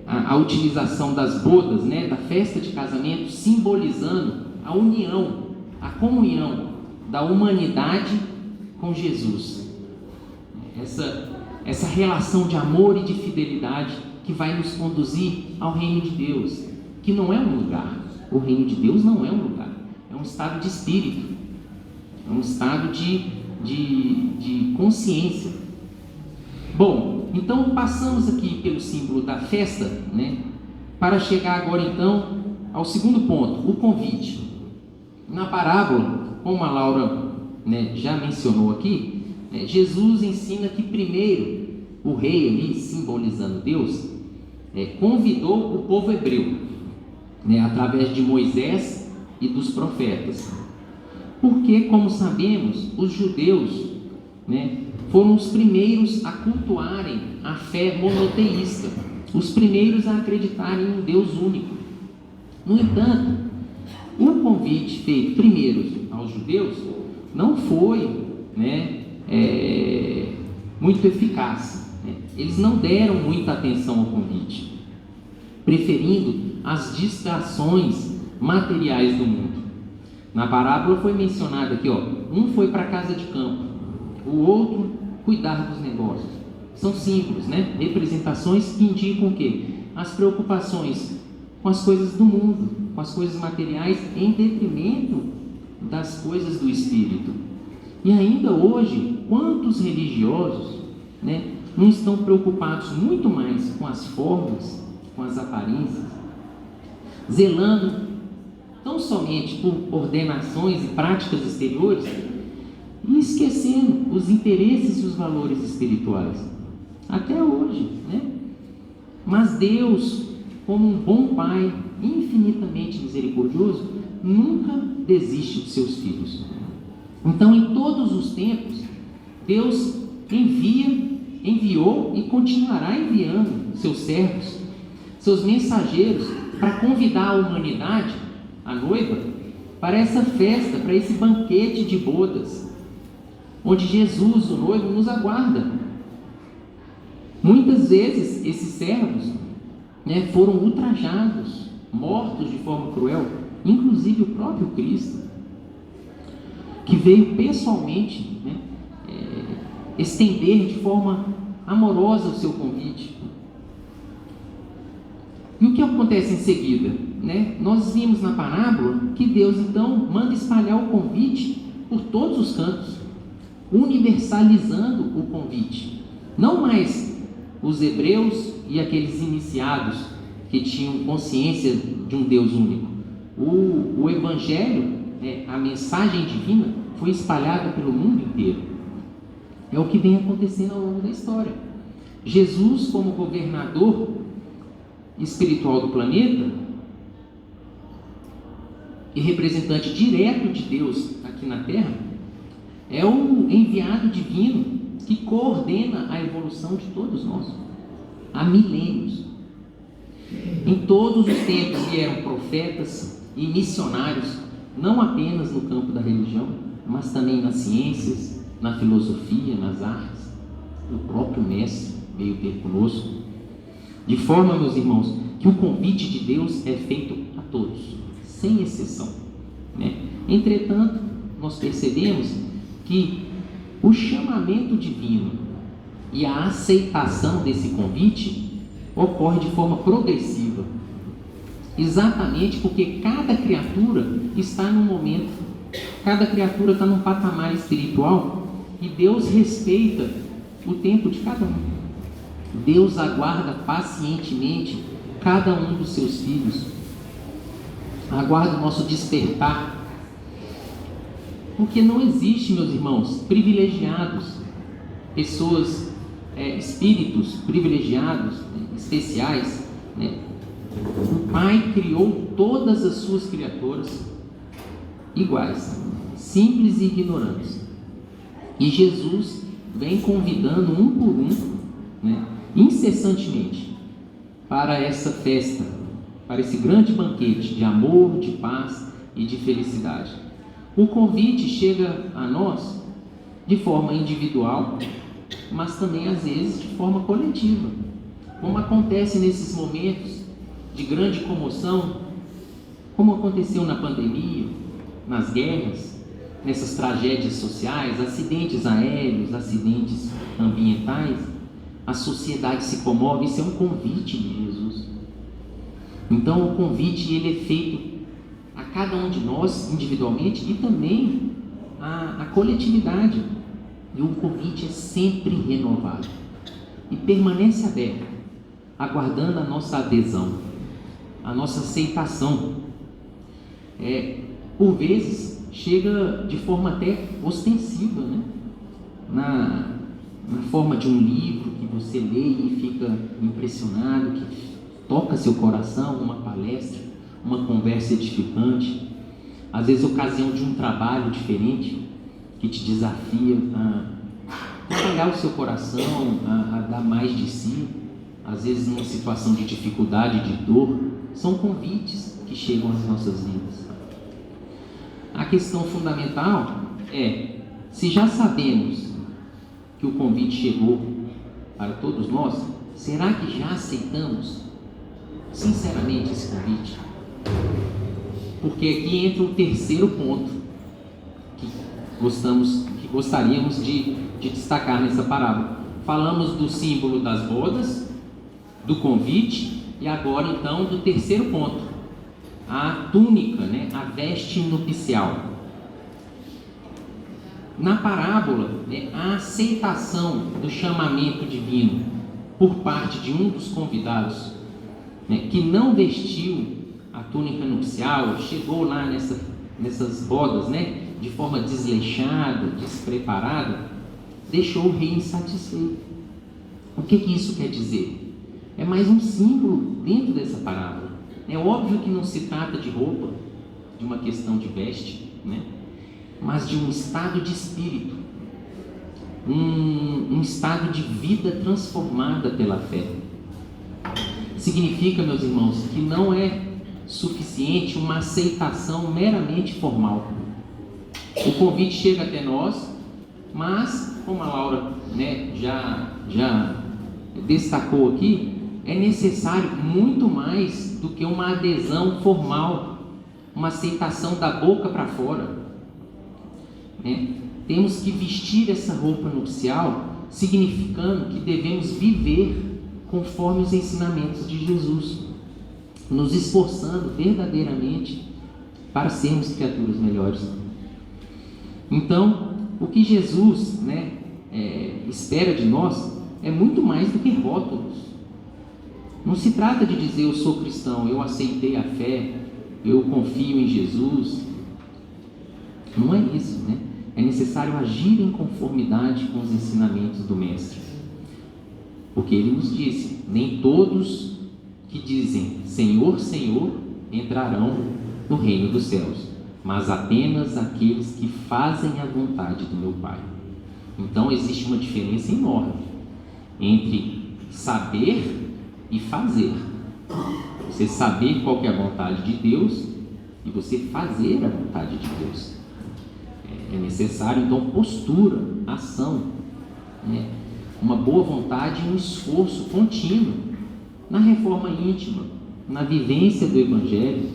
a utilização das bodas, da festa de casamento, simbolizando a união, a comunhão da humanidade com Jesus. Essa relação de amor e de fidelidade que vai nos conduzir ao reino de Deus, que não é um lugar. O reino de Deus não é um lugar, é um estado de espírito, é um estado de consciência. Bom, então passamos aqui pelo símbolo da festa, para chegar agora então ao segundo ponto, o convite. Na parábola, como a Laura já mencionou aqui, Jesus ensina que primeiro o rei ali, simbolizando Deus, convidou o povo hebreu, através de Moisés e dos profetas. Porque, como sabemos, os judeus foram os primeiros a cultuarem a fé monoteísta, os primeiros a acreditarem em um Deus único. No entanto, o convite feito primeiro aos judeus não foi muito eficaz. Eles não deram muita atenção ao convite, preferindo as distrações materiais do mundo. Na parábola foi mencionado aqui, um foi para a casa de campo, o outro cuidar dos negócios. São símbolos, representações que indicam o quê? As preocupações com as coisas do mundo, com as coisas materiais, em detrimento das coisas do Espírito. E ainda hoje, quantos religiosos não estão preocupados muito mais com as formas, com as aparências, zelando tão somente por ordenações e práticas exteriores, e esquecendo os interesses e os valores espirituais, até hoje, Mas Deus, como um bom Pai, infinitamente misericordioso, nunca desiste dos seus filhos. Então, em todos os tempos, Deus enviou e continuará enviando seus servos, seus mensageiros, para convidar a humanidade, a noiva, para essa festa, para esse banquete de bodas, onde Jesus, o noivo, nos aguarda. Muitas vezes esses servos foram ultrajados, mortos de forma cruel, inclusive o próprio Cristo, que veio pessoalmente estender de forma amorosa o seu convite. E o que acontece em seguida? Nós vimos na parábola que Deus então manda espalhar o convite por todos os cantos, universalizando o convite. Não mais os hebreus e aqueles iniciados que tinham consciência de um Deus único. O Evangelho, a mensagem divina, foi espalhada pelo mundo inteiro. É o que vem acontecendo ao longo da história. Jesus, como governador espiritual do planeta, e representante direto de Deus aqui na Terra, é o enviado divino que coordena a evolução de todos nós há milênios. Em todos os tempos vieram profetas e missionários, não apenas no campo da religião, mas também nas ciências, na filosofia, nas artes. O próprio Mestre veio ter conosco, de forma, meus irmãos, que o convite de Deus é feito a todos, sem exceção, né? Entretanto, nós percebemos que o chamamento divino e a aceitação desse convite ocorre de forma progressiva, exatamente porque cada criatura está num momento, cada criatura está num patamar espiritual, e Deus respeita o tempo de cada um. Deus aguarda pacientemente cada um dos seus filhos, aguarda o nosso despertar, porque não existe, meus irmãos, privilegiados, pessoas, espíritos privilegiados, especiais, né? O Pai criou todas as suas criaturas iguais, simples e ignorantes, e Jesus vem convidando um por um, né, incessantemente, para essa festa, para esse grande banquete de amor, de paz e de felicidade. O convite chega a nós de forma individual, mas também às vezes de forma coletiva, como acontece nesses momentos de grande comoção, como aconteceu na pandemia, nas guerras, nessas tragédias sociais, acidentes aéreos, acidentes ambientais. A sociedade se comove. Isso é um convite de Jesus. Então o convite ele é feito a cada um de nós individualmente e também à coletividade, e o convite é sempre renovado e permanece aberto, aguardando a nossa adesão, a nossa aceitação. Por vezes chega de forma até ostensiva, né? Na forma de um livro que você lê e fica impressionado, que toca seu coração, uma palestra, uma conversa edificante, às vezes ocasião de um trabalho diferente que te desafia a trabalhar o seu coração, a dar mais de si, às vezes numa situação de dificuldade, de dor. São convites que chegam às nossas vidas. A questão fundamental é, se já sabemos que o convite chegou para todos nós, será que já aceitamos sinceramente esse convite? Porque aqui entra o terceiro ponto que gostaríamos de destacar nessa parábola. Falamos do símbolo das bodas, do convite, e agora então do terceiro ponto, a túnica, né? A veste nupcial. Na parábola, a aceitação do chamamento divino por parte de um dos convidados, que não vestiu a túnica nupcial, chegou lá nessas bodas, de forma desleixada, despreparada, deixou o rei insatisfeito. O que isso quer dizer? É mais um símbolo dentro dessa parábola. É óbvio que não se trata de roupa, de uma questão de veste, mas de um estado de espírito, um estado de vida transformada pela fé. Significa, meus irmãos, que não é suficiente uma aceitação meramente formal. O convite chega até nós, mas, como a Laura já destacou aqui, é necessário muito mais do que uma adesão formal, uma aceitação da boca para fora. Temos que vestir essa roupa nupcial, significando que devemos viver conforme os ensinamentos de Jesus, nos esforçando verdadeiramente para sermos criaturas melhores. Então, o que Jesus espera de nós é muito mais do que rótulos. Não se trata de dizer eu sou cristão, eu aceitei a fé, eu confio em Jesus. Não é isso, É necessário agir em conformidade com os ensinamentos do Mestre. Porque ele nos disse, nem todos que dizem Senhor, Senhor, entrarão no reino dos céus, mas apenas aqueles que fazem a vontade do meu Pai. Então existe uma diferença enorme entre saber e fazer. Você saber qual que é a vontade de Deus e você fazer a vontade de Deus. É necessário então postura, ação, né? Uma boa vontade e um esforço contínuo na reforma íntima, na vivência do Evangelho,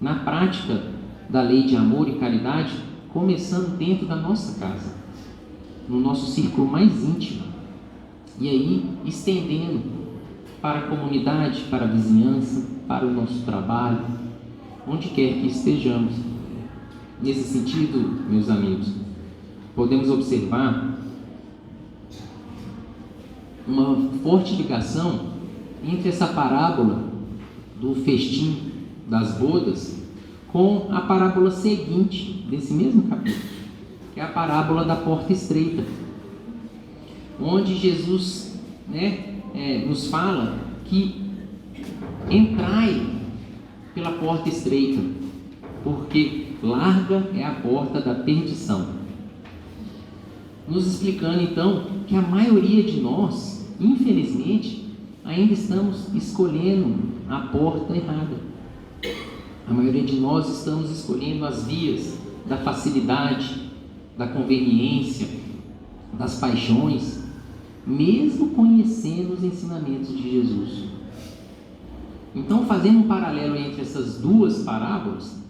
na prática da lei de amor e caridade, começando dentro da nossa casa, no nosso círculo mais íntimo, e aí estendendo para a comunidade, para a vizinhança, para o nosso trabalho, onde quer que estejamos. Nesse sentido, meus amigos, podemos observar uma forte ligação entre essa parábola do festim das bodas com a parábola seguinte desse mesmo capítulo, que é a parábola da porta estreita, onde Jesus, nos fala que entrai pela porta estreita, porque larga é a porta da perdição, nos explicando então que a maioria de nós, infelizmente, ainda estamos escolhendo a porta errada. A maioria de nós estamos escolhendo as vias da facilidade, da conveniência, das paixões, mesmo conhecendo os ensinamentos de Jesus. Então, fazendo um paralelo entre essas duas parábolas,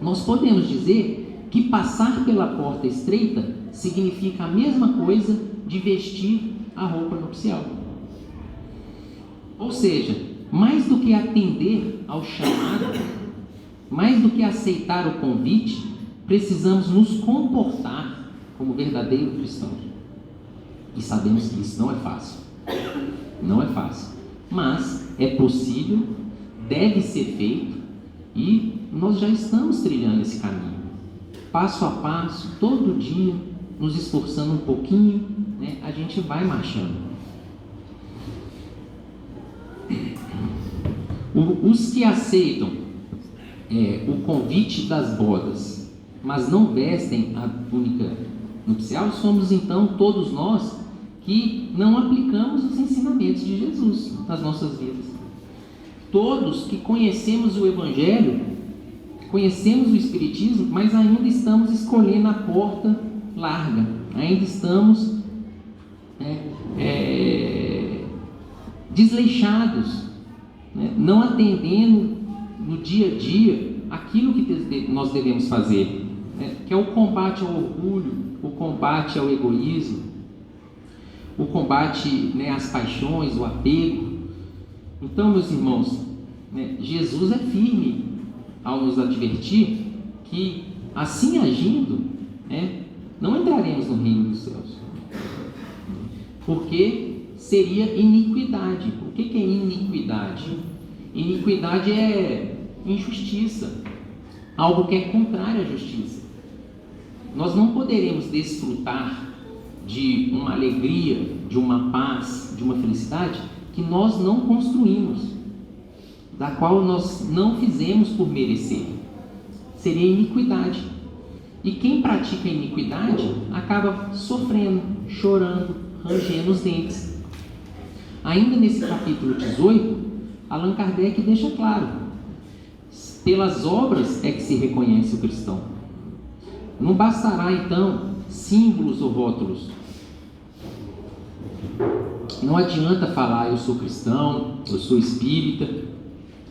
nós podemos dizer que passar pela porta estreita significa a mesma coisa de vestir a roupa nupcial. Ou seja, mais do que atender ao chamado, mais do que aceitar o convite, precisamos nos comportar como verdadeiros cristãos. E sabemos que isso não é fácil. Não é fácil. Mas é possível, deve ser feito, e nós já estamos trilhando esse caminho. Passo a passo, todo dia, nos esforçando um pouquinho, a gente vai marchando. Os que aceitam o convite das bodas, mas não vestem a túnica nupcial, somos então todos nós que não aplicamos os ensinamentos de Jesus nas nossas vidas. Todos que conhecemos o Evangelho, conhecemos o Espiritismo, mas ainda estamos escolhendo a porta larga, ainda estamos desleixados, não atendendo no dia a dia aquilo que nós devemos fazer, que é o combate ao orgulho, o combate ao egoísmo, o combate às paixões, o apego. Então, meus irmãos, Jesus é firme ao nos advertir que, assim agindo, não entraremos no reino dos céus, porque seria iniquidade. O que é iniquidade? Iniquidade é injustiça, algo que é contrário à justiça. Nós não poderemos desfrutar de uma alegria, de uma paz, de uma felicidade que nós não construímos, da qual nós não fizemos por merecer. Seria iniquidade. E quem pratica iniquidade acaba sofrendo, chorando, rangendo os dentes. Ainda nesse capítulo 18, Allan Kardec deixa claro: pelas obras é que se reconhece o cristão. Não bastará então símbolos ou rótulos. Não adianta falar eu sou cristão, eu sou espírita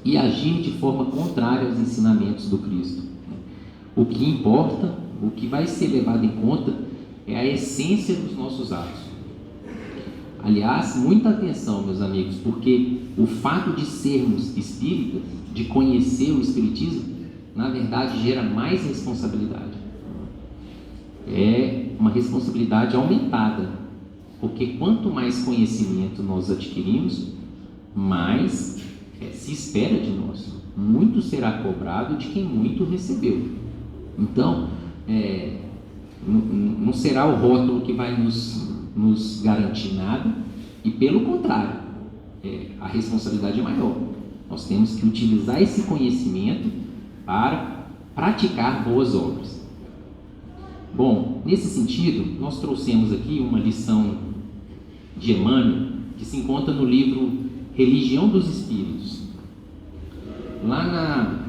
e agir de forma contrária aos ensinamentos do Cristo. O que importa, o que vai ser levado em conta é a essência dos nossos atos. Aliás, muita atenção, meus amigos, porque o fato de sermos espíritas, de conhecer o espiritismo, na verdade gera mais responsabilidade. É uma responsabilidade aumentada, porque quanto mais conhecimento nós adquirimos, mais se espera de nós. Muito será cobrado de quem muito recebeu. Então, não será o rótulo que vai nos garantir nada, e pelo contrário, a responsabilidade é maior. Nós temos que utilizar esse conhecimento para praticar boas obras. Bom, nesse sentido, nós trouxemos aqui uma lição de Emmanuel, que se encontra no livro Religião dos Espíritos. Lá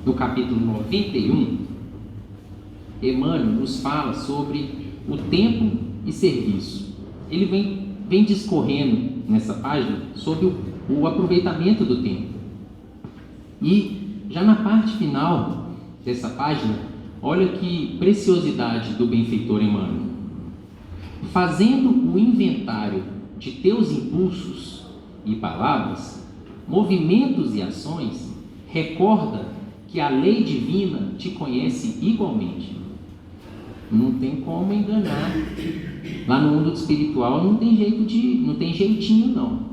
no capítulo 91, Emmanuel nos fala sobre o tempo e serviço. Ele vem discorrendo nessa página sobre o aproveitamento do tempo. E já na parte final dessa página, olha que preciosidade do benfeitor Emmanuel. Fazendo o inventário de teus impulsos e palavras, movimentos e ações, recorda que a lei divina te conhece igualmente. Não tem como enganar. Lá no mundo espiritual não tem jeitinho não.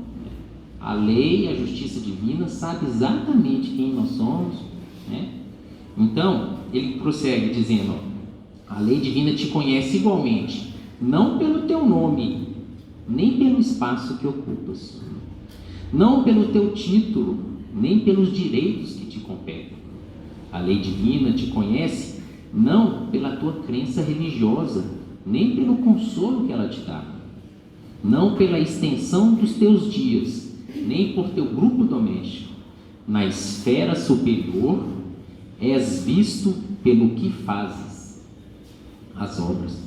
A lei e a justiça divina sabe exatamente quem nós somos, né? Então, ele prossegue dizendo, a lei divina te conhece igualmente, não pelo teu nome, nem pelo espaço que ocupas, não pelo teu título, nem pelos direitos que te competem. A lei divina te conhece não pela tua crença religiosa, nem pelo consolo que ela te dá, não pela extensão dos teus dias, nem por teu grupo doméstico. Na esfera superior, és visto pelo que fazes, as obras.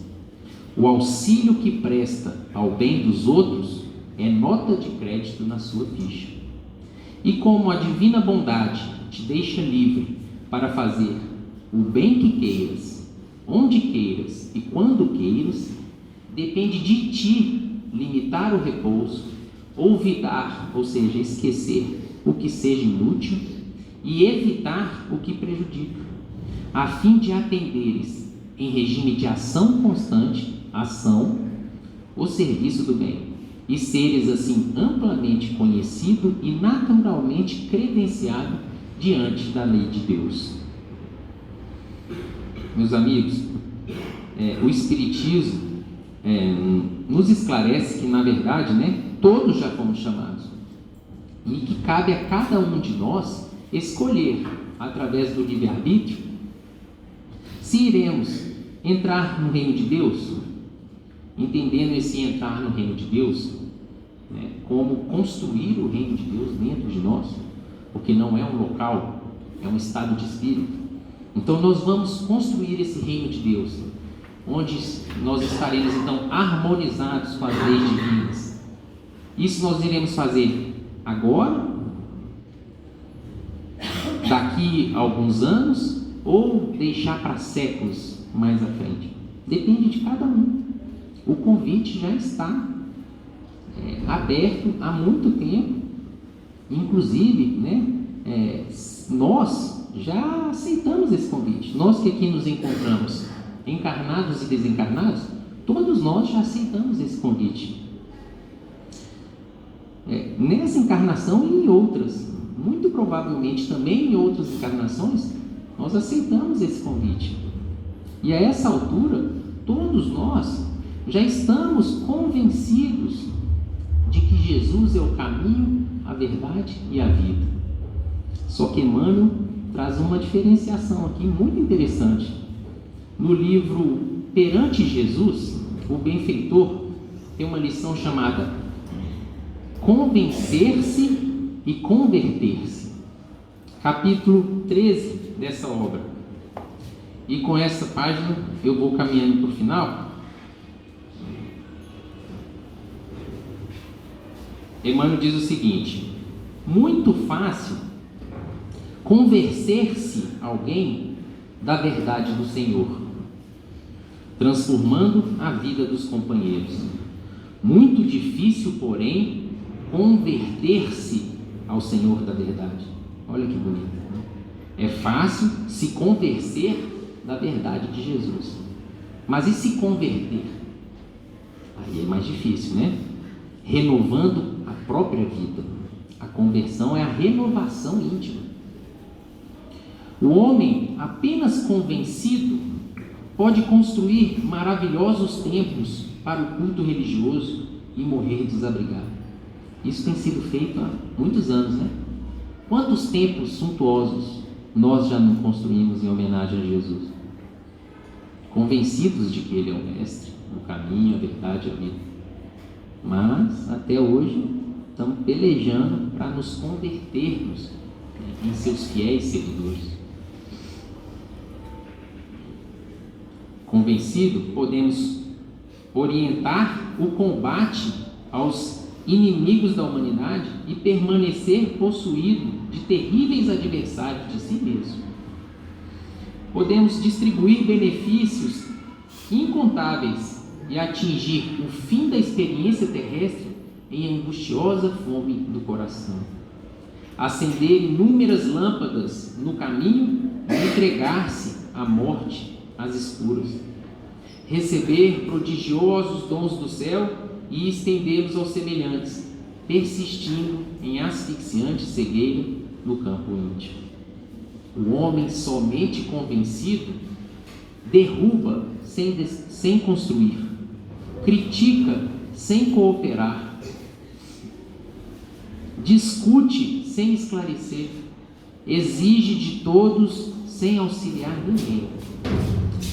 O auxílio que presta ao bem dos outros é nota de crédito na sua ficha. E como a divina bondade te deixa livre para fazer o bem que queiras, onde queiras e quando queiras, depende de ti limitar o repouso, olvidar, ou seja, esquecer o que seja inútil e evitar o que prejudica, a fim de atenderes em regime de ação constante, o serviço do bem, e seres assim amplamente conhecido e naturalmente credenciado diante da lei de Deus. Meus amigos, o Espiritismo nos esclarece que, na verdade, todos já fomos chamados e que cabe a cada um de nós escolher, através do livre-arbítrio, se iremos entrar no reino de Deus, entendendo esse entrar no reino de Deus, como construir o reino de Deus dentro de nós, porque não é um local, é um estado de espírito. Então nós vamos construir esse reino de Deus, onde nós estaremos então harmonizados com as leis divinas. Isso nós iremos fazer agora, daqui a alguns anos, ou deixar para séculos mais à frente. Depende de cada um. O convite já está aberto há muito tempo. Inclusive, nós já aceitamos esse convite. Nós que aqui nos encontramos, encarnados e desencarnados, todos nós já aceitamos esse convite. Nessa encarnação e em outras, muito provavelmente também em outras encarnações, nós aceitamos esse convite. E a essa altura, todos nós já estamos convencidos de que Jesus é o caminho, a verdade e a vida. Só que Emmanuel traz uma diferenciação aqui muito interessante. No livro Perante Jesus, o benfeitor tem uma lição chamada Convencer-se e Converter-se, capítulo 13 dessa obra. E com essa página eu vou caminhando para o final. Emmanuel diz o seguinte: muito fácil convencer-se alguém da verdade do Senhor, transformando a vida dos companheiros. Muito difícil, porém, converter-se ao Senhor da verdade. Olha que bonito, né? É fácil se convencer da verdade de Jesus, mas e se converter? Aí é mais difícil, né? Renovando a própria vida. A conversão é a renovação íntima. O homem apenas convencido pode construir maravilhosos templos para o culto religioso e morrer desabrigado. Isso tem sido feito há muitos anos, né? Quantos templos suntuosos nós já não construímos em homenagem a Jesus? Convencidos de que Ele é o Mestre, o caminho, a verdade e a vida. Mas, até hoje, estamos pelejando para nos convertermos em seus fiéis seguidores. Convencido, podemos orientar o combate aos inimigos da humanidade e permanecer possuído de terríveis adversários de si mesmo. Podemos distribuir benefícios incontáveis e atingir o fim da experiência terrestre em angustiosa fome do coração. Acender inúmeras lâmpadas no caminho e entregar-se à morte às escuras. Receber prodigiosos dons do céu e estendê-los aos semelhantes, persistindo em asfixiante cegueira no campo íntimo. O homem somente convencido derruba sem construir, critica sem cooperar, discute sem esclarecer, exige de todos sem auxiliar ninguém,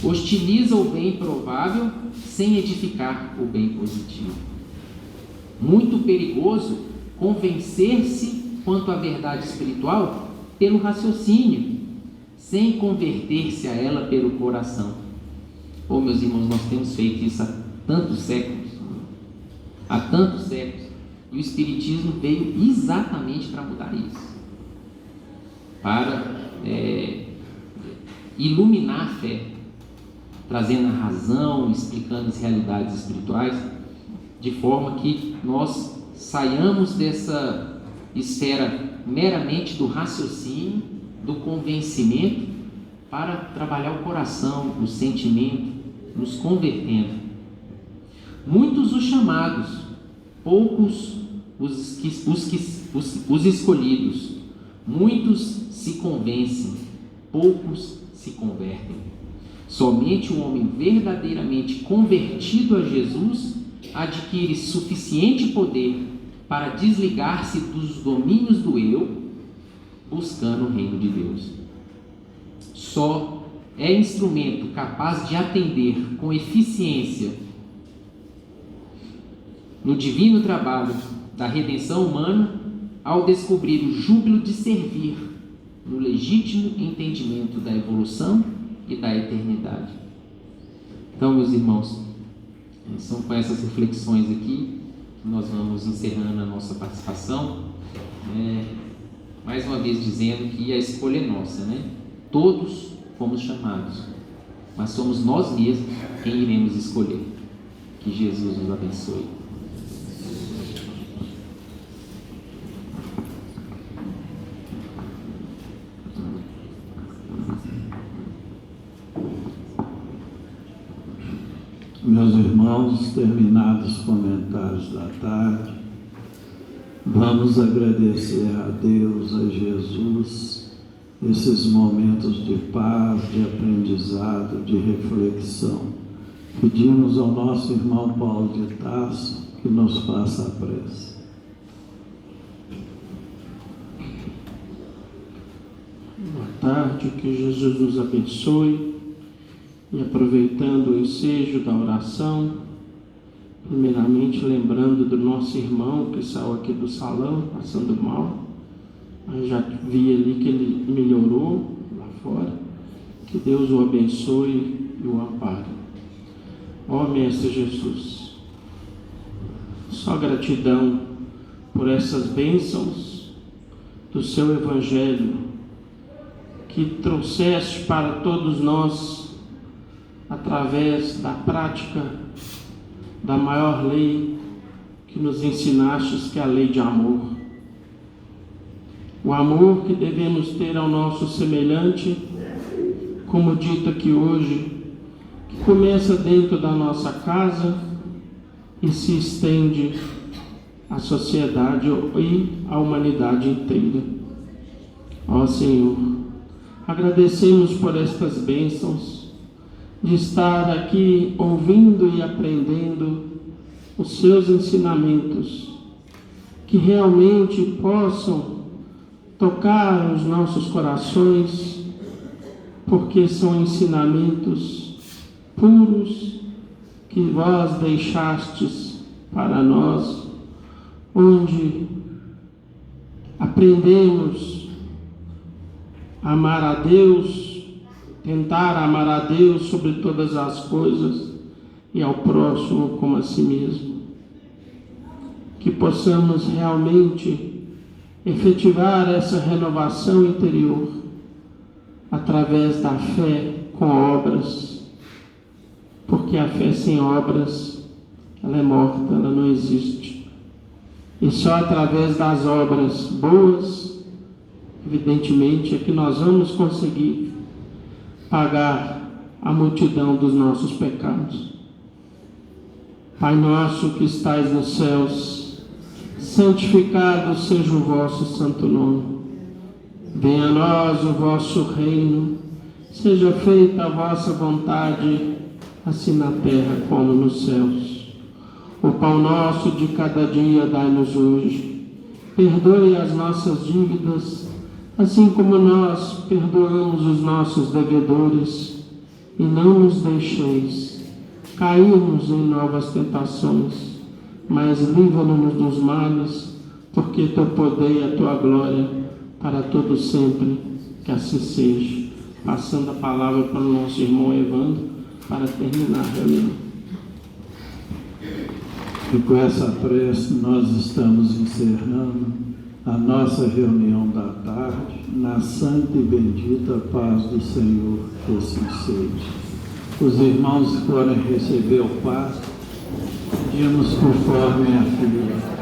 hostiliza o bem provável sem edificar o bem positivo. Muito perigoso convencer-se quanto à verdade espiritual pelo raciocínio, sem converter-se a ela pelo coração. Oh, meus irmãos, nós temos feito isso há tantos séculos, e o Espiritismo veio exatamente para mudar isso, para iluminar a fé, trazendo a razão, explicando as realidades espirituais, de forma que nós saiamos dessa esfera meramente do raciocínio, do convencimento, para trabalhar o coração, o sentimento, nos convertendo. Muitos os chamados, poucos os escolhidos. Muitos se convencem, poucos se convertem. Somente o homem verdadeiramente convertido a Jesus adquire suficiente poder para desligar-se dos domínios do eu, buscando o reino de Deus. Só é instrumento capaz de atender com eficiência no divino trabalho da redenção humana ao descobrir o júbilo de servir no legítimo entendimento da evolução e da eternidade. Então, meus irmãos, são com essas reflexões aqui que nós vamos encerrando a nossa participação, mais uma vez dizendo que a escolha é nossa, né? Todos fomos chamados, mas somos nós mesmos quem iremos escolher. Que Jesus nos abençoe. Meus irmãos, terminados os comentários da tarde, vamos agradecer a Deus, a Jesus, esses momentos de paz, de aprendizado, de reflexão. Pedimos ao nosso irmão Paulo de Tarso que nos faça a prece. Boa tarde, que Jesus nos abençoe. E aproveitando o ensejo da oração, primeiramente lembrando do nosso irmão que saiu aqui do salão, passando mal. Eu já vi ali que ele melhorou lá fora. Que Deus o abençoe e o ampare. Ó Mestre Jesus, só gratidão por essas bênçãos do seu Evangelho que trouxeste para todos nós através da prática da maior lei que nos ensinastes, que é a lei de amor. O amor que devemos ter ao nosso semelhante, como dito aqui hoje, que começa dentro da nossa casa e se estende à sociedade e à humanidade inteira. Ó Senhor, agradecemos por estas bênçãos, de estar aqui ouvindo e aprendendo os seus ensinamentos, que realmente possam tocar os nossos corações, porque são ensinamentos puros que vós deixastes para nós, onde aprendemos a amar a Deus, tentar amar a Deus sobre todas as coisas e ao próximo como a si mesmo. Que possamos realmente efetivar essa renovação interior através da fé com obras, porque a fé sem obras, ela é morta, ela não existe. E só através das obras boas, evidentemente, é que nós vamos conseguir pagar a multidão dos nossos pecados. Pai nosso que estais nos céus, santificado seja o vosso santo nome. Venha a nós o vosso reino, seja feita a vossa vontade, assim na terra como nos céus. O pão nosso de cada dia dai-nos hoje. Perdoe as nossas dívidas, assim como nós perdoamos os nossos devedores. E não nos deixeis cairmos em novas tentações, mas livra-nos dos males, porque teu poder e a tua glória para todo sempre, que assim seja. Passando a palavra para o nosso irmão Evandro, para terminar a reunião. E com essa prece nós estamos encerrando a nossa reunião da tarde, na santa e bendita paz do Senhor, que assim seja. Os irmãos que forem receber o passe, pedimos conforme a fila.